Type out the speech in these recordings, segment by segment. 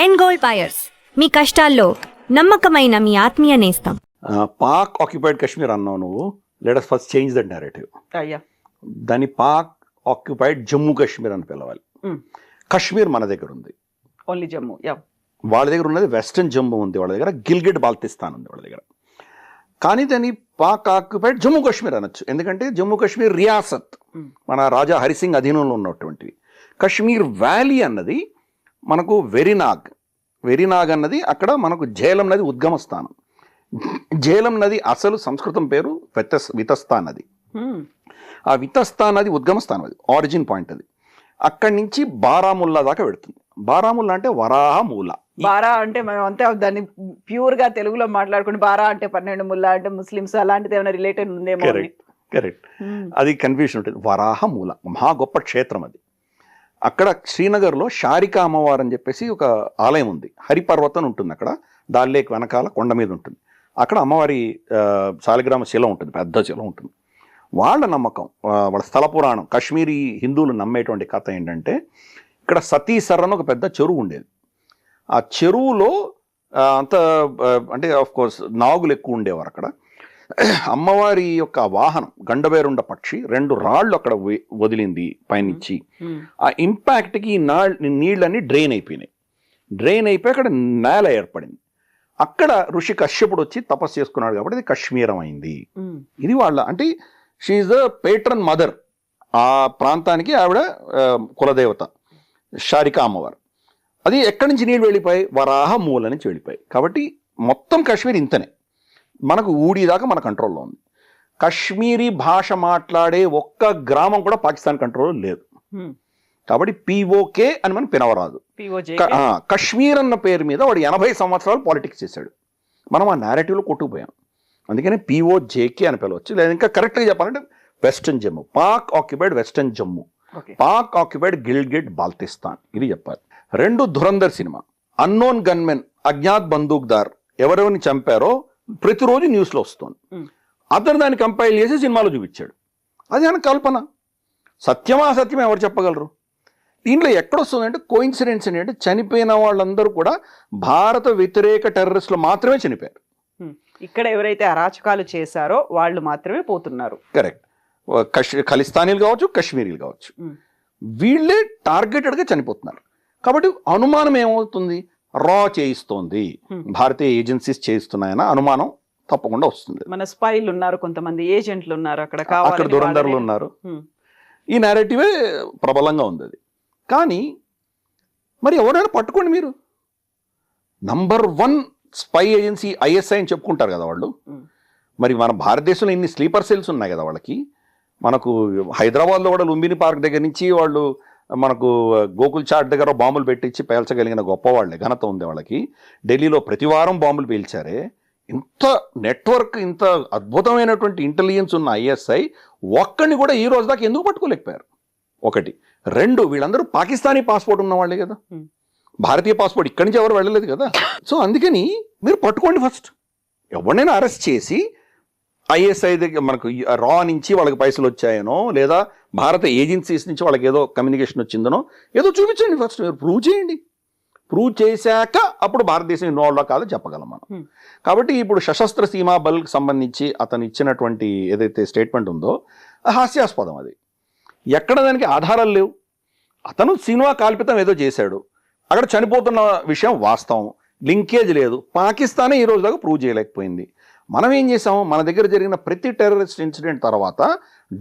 End gold buyers, మీ కష్టాల్లో నమ్మకమైన మీ ఆత్మీయ నేస్తం. పాక్ ఆక్యుపైడ్ కాశ్మీర్ అన్నావు నువ్వు. Let us first change that narrative. అయ్యా, దాన్ని పాక్ ఆక్యుపైడ్ జమ్మూ కాశ్మీర్ అని పిలవాలి. కాశ్మీర్ మన దగ్గర ఉంది, ఓన్లీ జమ్మూ. యా, వాళ్ళ దగ్గర ఉన్నది వెస్టర్న్ జమ్మూ ఉంది, వాళ్ళ దగ్గర గిల్గిట్ బాల్టిస్తాన్ ఉంది వాళ్ళ దగ్గర. కానీ దాన్ని పాక్ ఆక్యుపైడ్ జమ్మూ కాశ్మీర్ అనొచ్చు, ఎందుకంటే జమ్మూ కాశ్మీర్ రియాసత్ మన రాజా హరిసింగ్ అధీనంలో ఉన్నటువంటివి. కాశ్మీర్ వ్యాలీ అన్నది మనకు వెరినాగ్ అన్నది అక్కడ మనకు ఝేలం నది ఉద్గమ స్థానం. ఝేలం నది అసలు సంస్కృతం పేరు వితస్తా నది. ఆ వితస్తా నది ఉద్గమ స్థానం, అది ఆరిజిన్ పాయింట్. అది అక్కడి నుంచి బారాముల్లా దాకా పెడుతుంది. బారాముల్లా అంటే వరాహ మూల. బారా అంటే మనం అంతే దాన్ని ప్యూర్ గా తెలుగులో మాట్లాడుకుని బారా అంటే 12 ముల్లా అంటే ముస్లిమ్స్ అలాంటిది ఏమైనా రిలేటెడ్ ఉందేమో. కరెక్ట్, అది కన్ఫ్యూషన్ ఉంటుంది. వరాహ మూల మహా గొప్ప క్షేత్రం అది. అక్కడ శ్రీనగర్లో షారికా అమ్మవారు అని చెప్పేసి ఒక ఆలయం ఉంది. హరిపర్వతం ఉంటుంది అక్కడ, దాల్ లేక్ వెనకాల కొండ మీద ఉంటుంది. అక్కడ అమ్మవారి శాలిగ్రామ శిల ఉంటుంది, పెద్ద శిల ఉంటుంది. వాళ్ళ నమ్మకం, వాళ్ళ స్థల పురాణం, కాశ్మీరీ హిందువులు నమ్మేటువంటి కథ ఏంటంటే, ఇక్కడ సతీసర్ అని ఒక పెద్ద చెరువు ఉండేది. ఆ చెరువులో అంత అంటే ఆఫ్ కోర్స్ నాగులు ఎక్కువ ఉండేవారు అక్కడ. అమ్మవారి యొక్క వాహనం గండబేరుండ పక్షి 2 రాళ్ళు అక్కడ వదిలింది పైనుంచి. ఆ ఇంపాక్ట్కి నీళ్ళన్నీ డ్రైన్ అయిపోయి అక్కడ నేల ఏర్పడింది. అక్కడ ఋషి కశ్యపుడు వచ్చి తపస్సు చేసుకున్నాడు కాబట్టి ఇది కశ్మీరం అయింది. ఇది వాళ్ళ అంటే షీఈ్ ద పేట్రన్ మదర్. ఆ ప్రాంతానికి ఆవిడ కులదేవత షారికా అమ్మవారు. అది ఎక్కడి నుంచి నీళ్ళు వెళ్ళిపోయి, వరాహ మూల నుంచి వెళ్ళిపోయి. కాబట్టి మొత్తం కాశ్మీర్ ఇంతనే, మనకు ఊడిదాకా మన కంట్రోల్లో ఉంది. కాశ్మీరీ భాష మాట్లాడే ఒక్క గ్రామం కూడా పాకిస్తాన్ కంట్రోల్లో లేదు. కాబట్టి పిఓకే అని మనం పిలవరాదు. కాశ్మీర్ అన్న పేరు మీద వాడు 80 సంవత్సరాలు పాలిటిక్స్ చేశాడు. మనం ఆ నేరేటివ్లో కొట్టుకుపోయాం. అందుకని పిఓజేకే అని పిలవచ్చు. లేదా ఇంకా కరెక్ట్గా చెప్పాలంటే western Jammu, Pak occupied western Jammu, Pak occupied Gilgit Baltistan, ఇది చెప్పాలి. 2 ధురంధర్ సినిమా, అన్నోన్ గన్మెన్, అజ్ఞాత్ బందూక్దార్ ఎవరెవరిని చంపారో ప్రతిరోజు న్యూస్లో వస్తుంది. అతను దాన్ని కంపైల్ చేసి సినిమాలో చూపించాడు. అది ఆయన కల్పన. సత్యమా అసత్యమా ఎవరు చెప్పగలరు? దీంట్లో ఎక్కడొస్తుందంటే కోయిన్సిడెన్స్ ఏంటంటే, చనిపోయిన వాళ్ళందరూ కూడా భారత వ్యతిరేక టెర్రరిస్టులు మాత్రమే చనిపోయారు. ఇక్కడ ఎవరైతే అరాచకాలు చేశారో వాళ్ళు మాత్రమే పోతున్నారు. కరెక్ట్. ఖలిస్తానీలు కావచ్చు, కాశ్మీరీలు కావచ్చు, వీళ్ళే టార్గెటెడ్గా చనిపోతున్నారు. కాబట్టి అనుమానం ఏమవుతుంది? రా చేయిస్తోంది, భారతీయ ఏజెన్సీస్ చేయిస్తున్నాయన్న అనుమానం తప్పకుండా వస్తుంది. మన స్పైలు ఉన్నారు, కొంతమంది ఏజెంట్లు ఉన్నారు అక్కడ దురంధరులు ఉన్నారు. ఈ నేరేటివే ప్రబలంగా ఉంది అది. కానీ మరి ఎవరైనా పట్టుకోండి మీరు, నంబర్ 1 స్పై ఏజెన్సీ ఐఎస్ఐ అని చెప్పుకుంటారు కదా వాళ్ళు. మరి మన భారతదేశంలో ఇన్ని స్లీపర్ సెల్స్ ఉన్నాయి కదా వాళ్ళకి. మనకు హైదరాబాద్లో కూడా లుంబిని పార్క్ దగ్గర నుంచి వాళ్ళు మనకు గోకుల్ చాట్ దగ్గర బాంబులు పెట్టించి పేల్చగలిగిన గొప్పవాళ్ళే, ఘనత ఉంది వాళ్ళకి. ఢిల్లీలో ప్రతి వారం బాంబులు పేల్చారే. ఇంత నెట్వర్క్, ఇంత అద్భుతమైనటువంటి ఇంటెలిజెన్స్ ఉన్న ఐఎస్ఐ ఒక్కడిని కూడా ఈ రోజు దాకా ఎందుకు పట్టుకోలేకపోయారు? 1. 2, వీళ్ళందరూ పాకిస్తానీ పాస్పోర్ట్ ఉన్నవాళ్ళే కదా, భారతీయ పాస్పోర్ట్ ఇక్కడి నుంచి ఎవరు వెళ్ళలేదు కదా. సో అందుకని మీరు పట్టుకోండి ఫస్ట్. ఎవరినైనా అరెస్ట్ చేసి ఐఎస్ఐ దగ్గర మనకు రా నుంచి వాళ్ళకి పైసలు వచ్చాయనో, లేదా భారత ఏజెన్సీస్ నుంచి వాళ్ళకి ఏదో కమ్యూనికేషన్ వచ్చిందనో ఏదో చూపించండి ఫస్ట్. మీరు ప్రూవ్ చేయండి. ప్రూవ్ చేశాక అప్పుడు భారతదేశం ఇన్వాల్వ్ కాదో చెప్పగలం మనం. కాబట్టి ఇప్పుడు సశస్త్ర సీమా బల్కి సంబంధించి అతను ఇచ్చినటువంటి ఏదైతే స్టేట్మెంట్ ఉందో హాస్యాస్పదం. అది ఎక్కడ దానికి ఆధారాలు లేవు. అతను సినిమా కాల్పితం ఏదో చేశాడు, అక్కడ చనిపోతున్న విషయం వాస్తవం, లింకేజ్ లేదు. పాకిస్తానే ఈ రోజు దాకా ప్రూవ్ చేయలేకపోయింది. మనం ఏం చేసాము, మన దగ్గర జరిగిన ప్రతి టెర్రరిస్ట్ ఇన్సిడెంట్ తర్వాత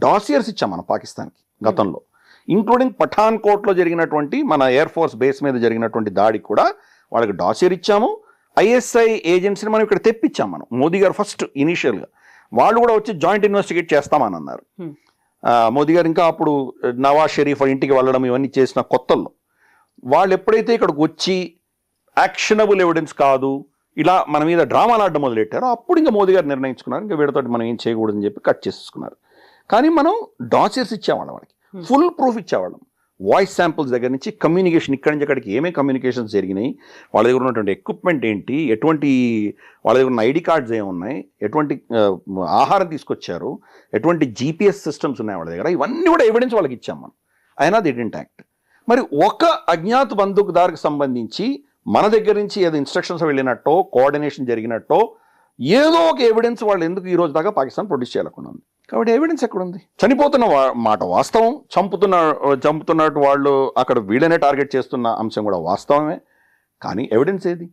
డాసియర్స్ ఇచ్చాం మనం పాకిస్తాన్కి గతంలో, ఇంక్లూడింగ్ పఠాన్కోట్లో జరిగినటువంటి మన ఎయిర్ ఫోర్స్ బేస్ మీద జరిగినటువంటి దాడికి కూడా వాళ్ళకి డాసియర్ ఇచ్చాము. ఐఎస్ఐ ఏజెన్సీని మనం ఇక్కడ తెప్పించాం మనం. మోదీ గారు ఫస్ట్ ఇనీషియల్గా వాళ్ళు కూడా వచ్చి జాయింట్ ఇన్వెస్టిగేట్ చేస్తామని అన్నారు. మోదీ గారు ఇంకా అప్పుడు నవాజ్ షరీఫ్ ఇంటికి వెళ్ళడం ఇవన్నీ చేసిన కొత్తల్లో వాళ్ళు ఎప్పుడైతే ఇక్కడికి వచ్చి యాక్షనబుల్ ఎవిడెన్స్ కాదు, ఇలా మన మీద డ్రామాలు ఆడడం మొదలెట్టారో అప్పుడు ఇంకా మోదీ గారు నిర్ణయించుకున్నారు ఇంకా వీడితో మనం ఏం చేయకూడదని చెప్పి కట్ చేసుకున్నారు. కానీ మనం డాసియర్స్ ఇచ్చేవాళ్ళం, వాళ్ళకి ఫుల్ ప్రూఫ్ ఇచ్చేవాళ్ళం. వాయిస్ శాంపుల్స్ దగ్గర నుంచి కమ్యూనికేషన్, ఇక్కడి నుంచి అక్కడికి ఏమేమి కమ్యూనికేషన్స్ జరిగినాయి, వాళ్ళ దగ్గర ఉన్నటువంటి ఎక్విప్మెంట్ ఏంటి, ఎటువంటి వాళ్ళ దగ్గర ఉన్న ఐడి కార్డ్స్ ఏమున్నాయి, ఎటువంటి ఆహారం తీసుకొచ్చారు, ఎటువంటి జీపీఎస్ సిస్టమ్స్ ఉన్నాయి వాళ్ళ దగ్గర, ఇవన్నీ కూడా ఎవిడెన్స్ వాళ్ళకి ఇచ్చాం మనం. అయినా ది డిడ్ంట్ యాక్ట్. మరి ఒక అజ్ఞాత బందూకుదారుకు సంబంధించి మన దగ్గర నుంచి ఏదో ఇన్స్ట్రక్షన్స్ వెళ్ళినట్టో కోఆర్డినేషన్ జరిగినట్టో ఏదో ఒక ఎవిడెన్స్ వాళ్ళు ఎందుకు ఈ రోజు దాకా పాకిస్తాన్ ప్రొడ్యూస్ చేయాలకుండా ఉంది. కాబట్టి ఎవిడెన్స్ ఎక్కడుంది? చనిపోతున్న మాట వాస్తవం, చంపుతున్నట్టు వాళ్ళు అక్కడ వీళ్ళనే టార్గెట్ చేస్తున్న అంశం కూడా వాస్తవమే. కానీ ఎవిడెన్స్ ఏది?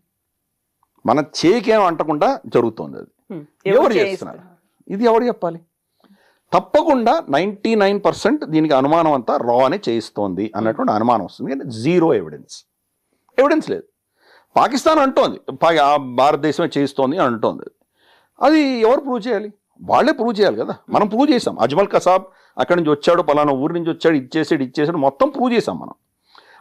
మన చేకేం అంటకుండా జరుగుతోంది. అది ఎవరు చేస్తున్నారు? ఇది ఎవరు చెప్పాలి? తప్పకుండా 99% దీనికి అనుమానం అంతా రా అనే చేయిస్తోంది అన్నటువంటి అనుమానం వస్తుంది. కానీ జీరో ఎవిడెన్స్ లేదు. పాకిస్తాన్ అంటోంది భారతదేశమే చేయిస్తోంది అని అంటోంది. అది ఎవరు ప్రూవ్ చేయాలి? వాళ్ళే ప్రూవ్ చేయాలి కదా. మనం ప్రూవ్ చేసాం. అజ్మల్ కసాబ్ అక్కడి నుంచి వచ్చాడు, పలానా ఊరి నుంచి వచ్చాడు, ఇచ్చేసాడు మొత్తం ప్రూవ్ చేసాం మనం.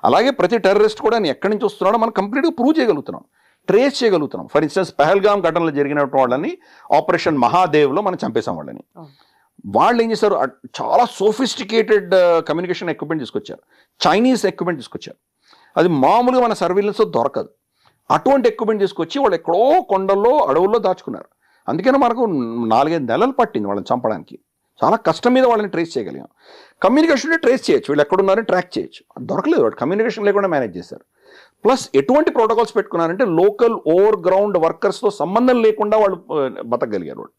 అలాగే ప్రతి టెర్రరిస్ట్ కూడా ఎక్కడి నుంచి వస్తున్నాడో మనం కంప్లీట్గా ప్రూవ్ చేయగలుగుతున్నాం, ట్రేస్ చేయగలుగుతున్నాం. ఫర్ ఇన్స్టెన్స్ పెహల్గాం ఘటనలో జరిగిన వాళ్ళని ఆపరేషన్ మహాదేవ్లో మనం చంపేశాం వాళ్ళని. వాళ్ళు ఏం చేశారు? చాలా సోఫిస్టికేటెడ్ కమ్యూనికేషన్ ఎక్విప్మెంట్ తీసుకొచ్చారు, చైనీస్ ఎక్విప్మెంట్ తీసుకొచ్చారు. అది మామూలుగా మన సర్వీలెన్స్లో దొరకదు. అటువంటి ఎక్విప్మెంట్ తీసుకొచ్చి వాళ్ళు ఎక్కడో కొండల్లో అడవుల్లో దాచుకున్నారు. అందుకని మనకు 4-5 నెలలు పట్టింది వాళ్ళని చంపడానికి. చాలా కష్టం మీద వాళ్ళని ట్రేస్ చేయగలిగాం. కమ్యూనికేషన్ ట్రేస్ చేయొచ్చు, వీళ్ళు ఎక్కడున్నారని ట్రాక్ చేయొచ్చు. అది దొరకలేదు. వాళ్ళు కమ్యూనికేషన్ లేకుండా మేనేజ్ చేశారు. ప్లస్ ఎటువంటి ప్రోటోకాల్స్ పెట్టుకున్నారంటే లోకల్ ఓవర్ గ్రౌండ్ వర్కర్స్తో సంబంధం లేకుండా వాళ్ళు బతకగలిగారు. వాళ్ళు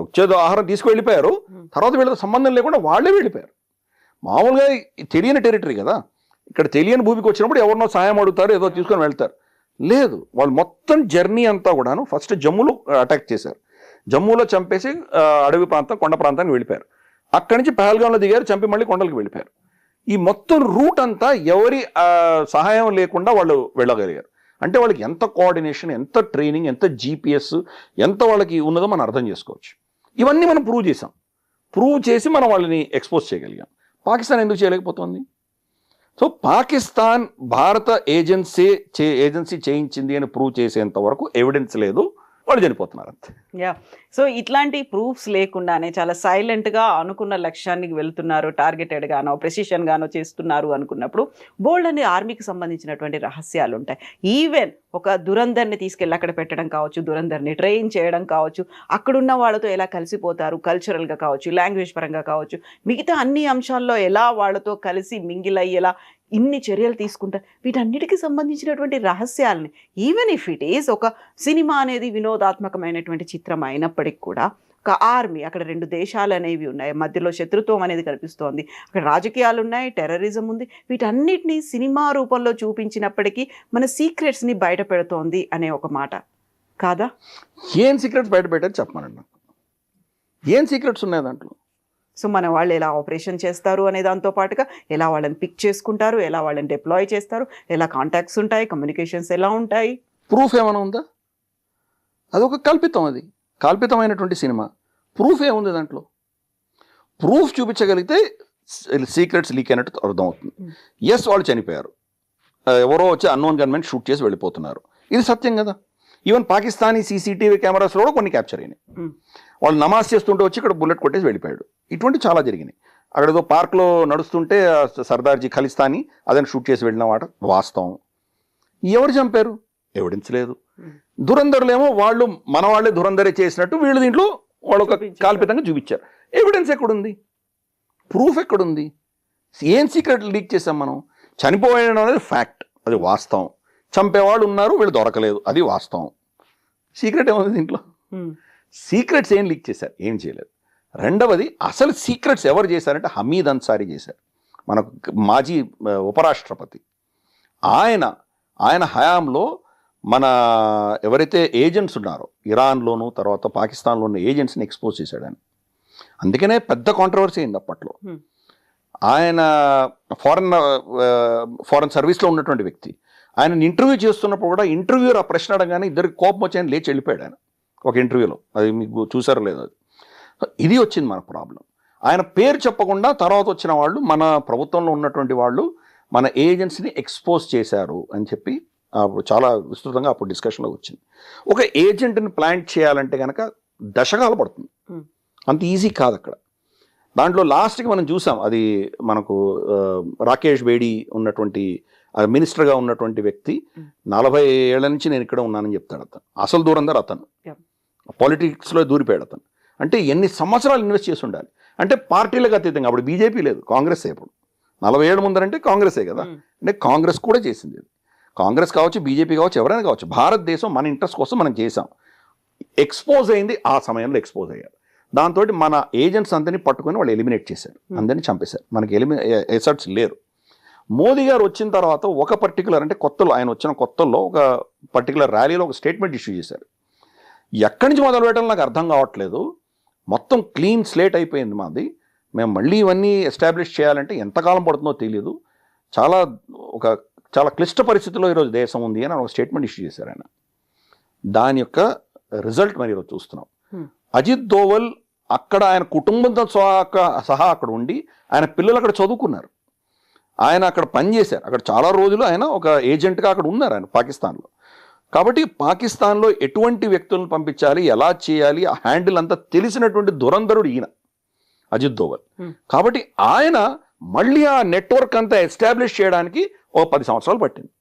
వచ్చేదో ఆహారం తీసుకువెళ్ళిపోయారు, తర్వాత వీళ్ళతో సంబంధం లేకుండా వాళ్ళే వెళ్ళిపోయారు. మామూలుగా తెలియని టెరిటరీ కదా, ఇక్కడ తెలియని భూమికి వచ్చినప్పుడు ఎవరినో సాయం అడుగుతారు, ఏదో తీసుకొని వెళ్తారు. లేదు, వాళ్ళు మొత్తం జర్నీ అంతా కూడాను ఫస్ట్ జమ్మూలో అటాక్ చేశారు. జమ్మూలో చంపేసి అడవి ప్రాంతం, కొండ ప్రాంతానికి వెళ్ళిపోయారు. అక్కడి నుంచి పహల్గాంలో దిగారు, చంపి మళ్ళీ కొండలకు వెళ్ళిపోయారు. ఈ మొత్తం రూట్ అంతా ఎవరి సహాయం లేకుండా వాళ్ళు వెళ్ళగలిగారు. అంటే వాళ్ళకి ఎంత కోఆర్డినేషన్, ఎంత ట్రైనింగ్, ఎంత జీపీఎస్, ఎంత వాళ్ళకి ఉన్నదో మనం అర్థం చేసుకోవచ్చు. ఇవన్నీ మనం ప్రూవ్ చేసాం. ప్రూవ్ చేసి మనం వాళ్ళని ఎక్స్పోజ్ చేయగలిగాం. పాకిస్తాన్ ఎందుకు చేయలేకపోతుంది? సో పాకిస్తాన్ భారత ఏజెన్సీ చేయించింది అని ప్రూవ్ చేసేంత వరకు ఎవిడెన్స్ లేదు, వాళ్ళు చనిపోతున్నారు అంతే. యా, సో ఇట్లాంటి ప్రూఫ్స్ లేకుండానే చాలా సైలెంట్గా అనుకున్న లక్ష్యానికి వెళ్తున్నారు, టార్గెటెడ్ గానో ప్రెసిషన్ గానో చేస్తున్నారు అనుకున్నప్పుడు బోల్డ్ అని ఆర్మీకి సంబంధించినటువంటి రహస్యాలు ఉంటాయి. ఈవెన్ ఒక దురంధర్ని తీసుకెళ్ళి అక్కడ పెట్టడం కావచ్చు, దురంధర్ని ట్రైన్ చేయడం కావచ్చు, అక్కడున్న వాళ్ళతో ఎలా కలిసిపోతారు కల్చరల్గా కావచ్చు, లాంగ్వేజ్ పరంగా కావచ్చు, మిగతా అన్ని అంశాల్లో ఎలా వాళ్ళతో కలిసి మింగిల్ అయ్యేలా ఇన్ని చర్యలు తీసుకుంటారు. వీటన్నిటికీ సంబంధించినటువంటి రహస్యాలని, ఈవెన్ ఇఫ్ ఇట్ ఈస్ ఒక సినిమా అనేది వినోదాత్మకమైనటువంటి చిత్రం అయినప్పటికీ కూడా ఒక ఆర్మీ, అక్కడ 2 దేశాలు అనేవి ఉన్నాయి, మధ్యలో శత్రుత్వం అనేది కనిపిస్తోంది, అక్కడ రాజకీయాలు ఉన్నాయి, టెర్రరిజం ఉంది. వీటన్నిటినీ సినిమా రూపంలో చూపించినప్పటికీ మన సీక్రెట్స్ని బయట పెడుతోంది అనే ఒక మాట కాదా? ఏం సీక్రెట్స్ బయట పెట్టారు చెప్పమనండి నాకు. ఏం సీక్రెట్స్ ఉన్నాయి దాంట్లో? సో మన వాళ్ళు ఎలా ఆపరేషన్ చేస్తారు అనే దాంతో పాటుగా ఎలా వాళ్ళని పిక్ చేసుకుంటారు, ఎలా వాళ్ళని డిప్లాయ్ చేస్తారు, ఎలా కాంటాక్ట్స్ ఉంటాయి, కమ్యూనికేషన్స్ ఎలా ఉంటాయి. ప్రూఫ్ ఏమైనా ఉందా? అదొక కల్పితం, అది కల్పితమైనటువంటి సినిమా. ప్రూఫ్ ఏముంది దాంట్లో? ప్రూఫ్ చూపించగలిగితే సీక్రెట్స్ లీక్ అయినట్టు అర్థమవుతుంది. ఎస్, వాళ్ళు చనిపోయారు, ఎవరో వచ్చి అన్నోన్ గన్మెన్ షూట్ చేసి వెళ్ళిపోతున్నారు, ఇది సత్యం కదా. ఈవెన్ పాకిస్తానీ సీసీటీవీ కెమెరాస్లో కూడా కొన్ని క్యాప్చర్ అయినాయి. వాళ్ళు నమాజ్ చేస్తుంటే వచ్చి ఇక్కడ బుల్లెట్ కొట్టేసి వెళ్ళిపోయాడు. ఇటువంటి చాలా జరిగినాయి. అక్కడ ఏదో పార్క్లో నడుస్తుంటే సర్దార్జీ ఖలిస్తానీ అదని షూట్ చేసి వెళ్ళిన మాట వాస్తవం. ఎవరు చంపారు? ఎవిడెన్స్ లేదు. దురంధరులేమో వాళ్ళు మన వాళ్ళే దురంధరే చేసినట్టు వీళ్ళు దీంట్లో వాళ్ళు ఒక కాల్పితంగా చూపించారు. ఎవిడెన్స్ ఎక్కడుంది? ప్రూఫ్ ఎక్కడుంది? ఏం సీక్రెట్ లీక్ చేసాం మనం? చనిపోయడం అనేది ఫ్యాక్ట్, అది వాస్తవం. చంపేవాళ్ళు ఉన్నారు, వీళ్ళు దొరకలేదు, అది వాస్తవం. సీక్రెట్ ఏముంది దీంట్లో? సీక్రెట్స్ ఏం లీక్ చేశారు? ఏం చేయలేదు. రెండవది, అసలు సీక్రెట్స్ ఎవరు చేశారంటే హమీద్ అన్సారీ చేశారు, మనకు మాజీ ఉపరాష్ట్రపతి. ఆయన హయాంలో మన ఎవరైతే ఏజెంట్స్ ఉన్నారో ఇరాన్లోను తర్వాత పాకిస్తాన్లో ఉన్న ఏజెంట్స్ని ఎక్స్పోజ్ చేశాడు ఆయన. అందుకనే పెద్ద కాంట్రవర్సీ అయింది అప్పట్లో. ఆయన ఫారెన్ సర్వీస్లో ఉన్నటువంటి వ్యక్తి. ఆయన ఇంటర్వ్యూ చేస్తున్నప్పుడు కూడా ఇంటర్వ్యూర్ ఆ ప్రశ్న అడగానే ఇద్దరికి కోపం వచ్చి ఆయన లేచి వెళ్ళిపోయాడు ఆయన ఒక ఇంటర్వ్యూలో. అది మీకు చూసారో లేదో. అది ఇది వచ్చింది మన ప్రాబ్లం. ఆయన పేరు చెప్పకుండా తర్వాత వచ్చిన వాళ్ళు మన ప్రభుత్వంలో ఉన్నటువంటి వాళ్ళు మన ఏజెన్సీని ఎక్స్పోజ్ చేశారు అని చెప్పి చాలా విస్తృతంగా అప్పుడు డిస్కషన్లో వచ్చింది. ఒక ఏజెంట్ని ప్లాంట్ చేయాలంటే కనుక దశకాలు పడుతుంది, అంత ఈజీ కాదు అక్కడ. దాంట్లో లాస్ట్కి మనం చూసాం, అది మనకు రాకేష్ బేడి ఉన్నటువంటి మినిస్టర్గా ఉన్నటువంటి వ్యక్తి 40 ఏళ్ల నుంచి నేను ఇక్కడ ఉన్నానని చెప్తాడు. అతను అసలు దూరందరు, అతను పాలిటిక్స్లో దూరిపోయాడు. అతను అంటే ఎన్ని సంవత్సరాలు ఇన్వెస్ట్ చేసి ఉండాలి. అంటే పార్టీలకు అతీతంగా, అప్పుడు బీజేపీ లేదు, కాంగ్రెస్ ఇప్పుడు 40 ఏళ్ళ ముందరంటే కాంగ్రెసే కదా, అంటే కాంగ్రెస్ కూడా చేసింది. కాంగ్రెస్ కావచ్చు, బీజేపీ కావచ్చు, ఎవరైనా కావచ్చు, భారతదేశం మన ఇంట్రెస్ట్ కోసం మనం చేసాం. ఎక్స్పోజ్ అయింది, ఆ సమయంలో ఎక్స్పోజ్ అయ్యారు. దాంతో మన ఏజెంట్స్ అందరినీ పట్టుకొని వాళ్ళు ఎలిమినేట్ చేశారు, అందరినీ చంపేశారు. మనకి ఎసర్ట్స్ లేరు. మోదీ గారు వచ్చిన తర్వాత ఒక పర్టికులర్, అంటే కొత్తలో ఆయన వచ్చిన కొత్తల్లో ఒక పర్టికులర్ ర్యాలీలో ఒక స్టేట్మెంట్ ఇష్యూ చేశారు. ఎక్కడి నుంచి మొదలు పెట్టాలో నాకు అర్థం కావట్లేదు, మొత్తం క్లీన్ స్లేట్ అయిపోయింది మాది, మేము మళ్ళీ ఇవన్నీ ఎస్టాబ్లిష్ చేయాలంటే ఎంతకాలం పడుతుందో తెలియదు, చాలా క్లిష్ట పరిస్థితుల్లో ఈరోజు దేశం ఉంది అని ఒక స్టేట్మెంట్ ఇష్యూ చేశారు ఆయన. దాని యొక్క రిజల్ట్ మరి ఈరోజు చూస్తున్నాం. అజిత్ దోవల్ అక్కడ ఆయన కుటుంబంతో సహా అక్కడ ఉండి ఆయన పిల్లలు అక్కడ చదువుకున్నారు, ఆయన అక్కడ పనిచేశారు, అక్కడ చాలా రోజులు ఆయన ఒక ఏజెంట్గా అక్కడ ఉన్నారు ఆయన పాకిస్తాన్లో. కాబట్టి పాకిస్తాన్లో ఎటువంటి వ్యక్తులను పంపించాలి, ఎలా చేయాలి, ఆ హ్యాండిల్ అంతా తెలిసినటువంటి దురంధరుడు ఈయన అజిత్ దోవల్. కాబట్టి ఆయన మళ్ళీ ఆ నెట్వర్క్ అంతా ఎస్టాబ్లిష్ చేయడానికి 10 సంవత్సరాలు పట్టింది.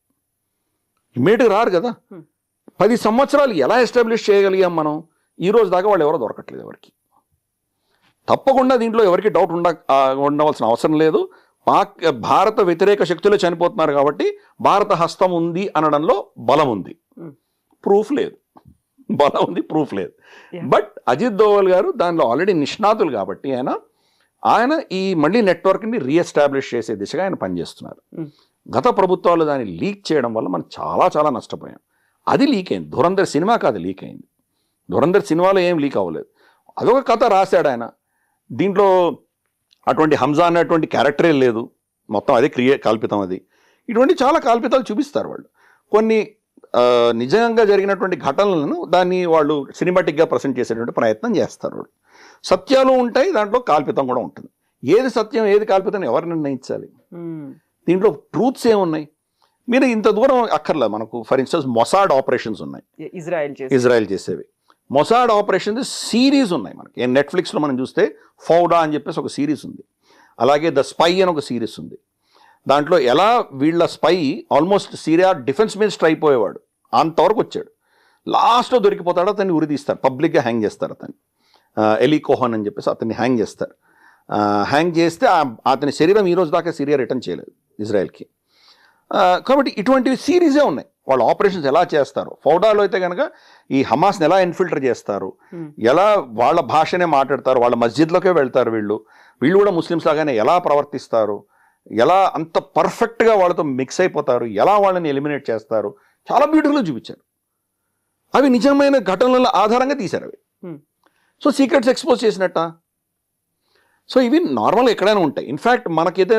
ఇమ్మీడియట్గా రారు కదా. 10 సంవత్సరాలు ఎలా ఎస్టాబ్లిష్ చేయగలిగాం మనం? ఈ రోజు దాకా వాళ్ళు ఎవరో దొరకట్లేదు ఎవరికి. తప్పకుండా దీంట్లో ఎవరికి డౌట్ ఉండవలసిన అవసరం లేదు. భారత వ్యతిరేక శక్తులే చనిపోతున్నారు కాబట్టి భారత హస్తం ఉంది అనడంలో బలం ఉంది, ప్రూఫ్ లేదు. బలం ఉంది, ప్రూఫ్ లేదు. బట్ అజిత్ దోవల్ గారు దానిలో ఆల్రెడీ నిష్ణాతులు కాబట్టి ఆయన ఈ మళ్ళీ నెట్వర్క్ని రీఎస్టాబ్లిష్ చేసే దిశగా ఆయన పనిచేస్తున్నారు. గత ప్రభుత్వాలు దాన్ని లీక్ చేయడం వల్ల మనం చాలా చాలా నష్టపోయాం. అది లీక్ అయింది, ధురంధర్ సినిమాకి అది లీక్ అయింది. ధురంధర్ సినిమాలో ఏం లీక్ అవ్వలేదు, అదొక కథ రాశాడు ఆయన. దీంట్లో అటువంటి హంజా అనేటువంటి క్యారెక్టరే లేదు, మొత్తం అదే కల్పితం. అది ఇటువంటి చాలా కల్పితాలు చూపిస్తారు వాళ్ళు. కొన్ని నిజంగా జరిగినటువంటి ఘటనలను దాన్ని వాళ్ళు సినిమాటిక్గా ప్రజెంట్ చేసేటువంటి ప్రయత్నం చేస్తారు వాళ్ళు. సత్యాలు ఉంటాయి, దాంట్లో కాల్పితం కూడా ఉంటుంది. ఏది సత్యం ఏది కాల్పితం ఎవరు నిర్ణయించాలి? దీంట్లో ట్రూత్స్ ఏమున్నాయి? మీరు ఇంత దూరం అక్కర్లే. మనకు ఫర్ ఇన్స్టెన్స్ మొసాడ్ ఆపరేషన్స్ ఉన్నాయి, ఇజ్రాయెల్ చేసేవి. మొసాడ్ ఆపరేషన్స్ సిరీస్ ఉన్నాయి మనకి. నెట్ఫ్లిక్స్లో మనం చూస్తే ఫౌడా అని చెప్పేసి ఒక సిరీస్ ఉంది, అలాగే ద స్పై అని ఒక సిరీస్ ఉంది. దాంట్లో ఎలా వీళ్ళ spy almost Syria defence minister అయిపోయేవాడు, అంతవరకు వచ్చాడు. లాస్ట్లో దొరికిపోతాడు, అతన్ని ఉరిదీస్తారు, పబ్లిక్గా హ్యాంగ్ చేస్తారు. అతన్ని ఎలీ కోహన్ అని చెప్పేసి అతన్ని హ్యాంగ్ చేస్తారు. హ్యాంగ్ చేస్తే అతని శరీరం ఈ రోజు దాకా సిరియా రిటర్న్ చేయలేదు ఇజ్రాయెల్కి. కాబట్టి ఇటువంటివి సిరీసే ఉన్నాయి. వాళ్ళు ఆపరేషన్స్ ఎలా చేస్తారు. ఫౌడాలో అయితే కనుక ఈ హమాస్ని ఎలా ఇన్ఫిల్టర్ చేస్తారు, ఎలా వాళ్ళ భాషనే మాట్లాడతారు, వాళ్ళ మస్జిద్లోకే వెళ్తారు, వీళ్ళు కూడా ముస్లిమ్స్ లాగానే ఎలా ప్రవర్తిస్తారు, ఎలా అంత పర్ఫెక్ట్గా వాళ్ళతో మిక్స్ అయిపోతారు, ఎలా వాళ్ళని ఎలిమినేట్ చేస్తారు, చాలా బ్యూటిఫుల్గా చూపించారు. అవి నిజమైన ఘటనల ఆధారంగా తీశారు అవి. సో సీక్రెట్స్ ఎక్స్పోజ్ చేసినట్ట. సో ఇవి నార్మల్గా ఎక్కడైనా ఉంటాయి. ఇన్ఫ్యాక్ట్ మనకైతే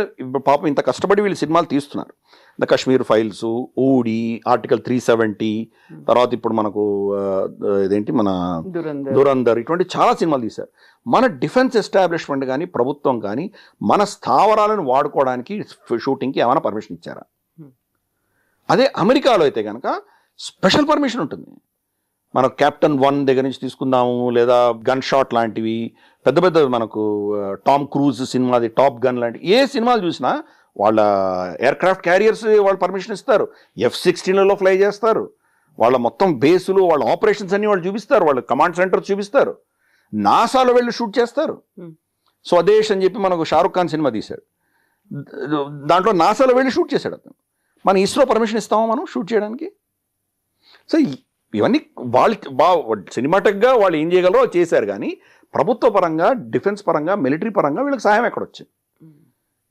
పాపం ఇంత కష్టపడి వీళ్ళు సినిమాలు తీస్తున్నారు. ద కాశ్మీర్ ఫైల్స్, ఊడి, ఆర్టికల్ 370, తర్వాత ఇప్పుడు మనకు ఇదేంటి మన దురంధర్, ఇటువంటి చాలా సినిమాలు తీశారు. మన డిఫెన్స్ ఎస్టాబ్లిష్మెంట్ కానీ ప్రభుత్వం కానీ మన స్థావరాలను వాడుకోవడానికి షూటింగ్కి ఏమైనా పర్మిషన్ ఇచ్చారా? అదే అమెరికాలో అయితే కనుక స్పెషల్ పర్మిషన్ ఉంటుంది. మన Captain 1 దగ్గర నుంచి తీసుకుందాము, లేదా గన్ షాట్ లాంటివి పెద్ద పెద్ద మనకు టామ్ క్రూజ్ సినిమాది టాప్ గన్ లాంటివి ఏ సినిమాలు చూసినా వాళ్ళ ఎయిర్క్రాఫ్ట్ క్యారియర్స్ వాళ్ళు పర్మిషన్ ఇస్తారు, F-16లలో ఫ్లై చేస్తారు, వాళ్ళ మొత్తం బేసులు, వాళ్ళ ఆపరేషన్స్ అన్ని వాళ్ళు చూపిస్తారు, వాళ్ళ కమాండ్ సెంటర్ చూపిస్తారు, నాసాలో వెళ్ళి షూట్ చేస్తారు. స్వదేశ్ అని చెప్పి మనకు షారుఖ్ ఖాన్ సినిమా తీశాడు, దాంట్లో నాసాలో వెళ్ళి షూట్ చేశాడు అతను. మన ఇస్రో పర్మిషన్ ఇస్తామా మనం షూట్ చేయడానికి? సో ఇవన్నీ వాళ్ళు సినిమాటిక్గా వాళ్ళు ఏం చేయగలరో చేశారు. కానీ ప్రభుత్వ పరంగా, డిఫెన్స్ పరంగా, మిలిటరీ పరంగా వీళ్ళకి సహాయం ఎక్కడొచ్చింది?